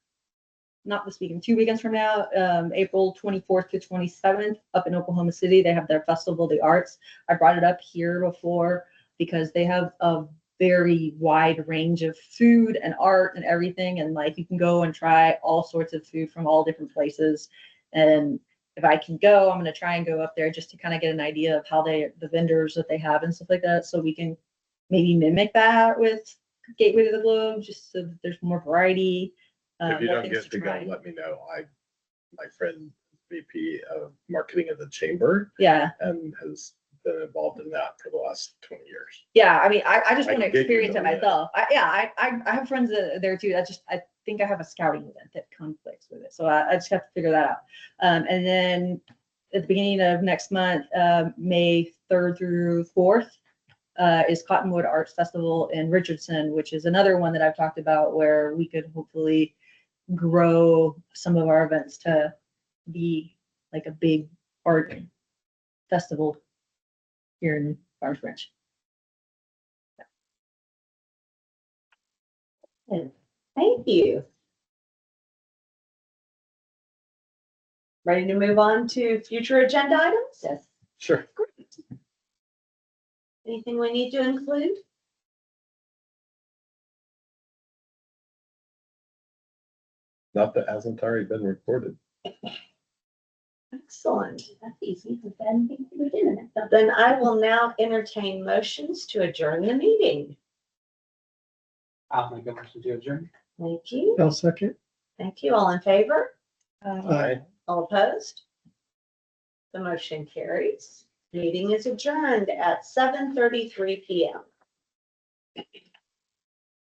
not this weekend, 2 weekends from now, April 24th to 27th, up in Oklahoma City, they have their Festival of the Arts. I brought it up here before because they have a very wide range of food and art and everything. And like you can go and try all sorts of food from all different places. And if I can go, I'm going to try and go up there just to kind of get an idea of how the vendors that they have and stuff like that. So we can maybe mimic that with Gateway to the Globe, just so that there's more variety. If you more don't things get to go, try. let me know. My friend VP of marketing at the chamber Yeah, and has been involved in that for the last 20 years. yeah. I mean, I just I want to can get you experience the it list. myself. I have friends there too. I think I have a scouting event that conflicts with it, so I just have to figure that out. And then at the beginning of next month, May 3rd through 4th, is Cottonwood Arts Festival in Richardson, which is another one that I've talked about where we could hopefully grow some of our events to be like a big art festival here in Farmers Branch. Thank you. Ready to move on to future agenda items? Yes. Sure. Anything we need to include? Not that hasn't already been recorded. Excellent. That's easy. Is that anything to do in it? Then I will now entertain motions to adjourn the meeting. I'll make a motion to adjourn. Thank you. I'll second. Thank you. All in favor? Aye. All opposed? The motion carries. Meeting is adjourned at 7:33 PM.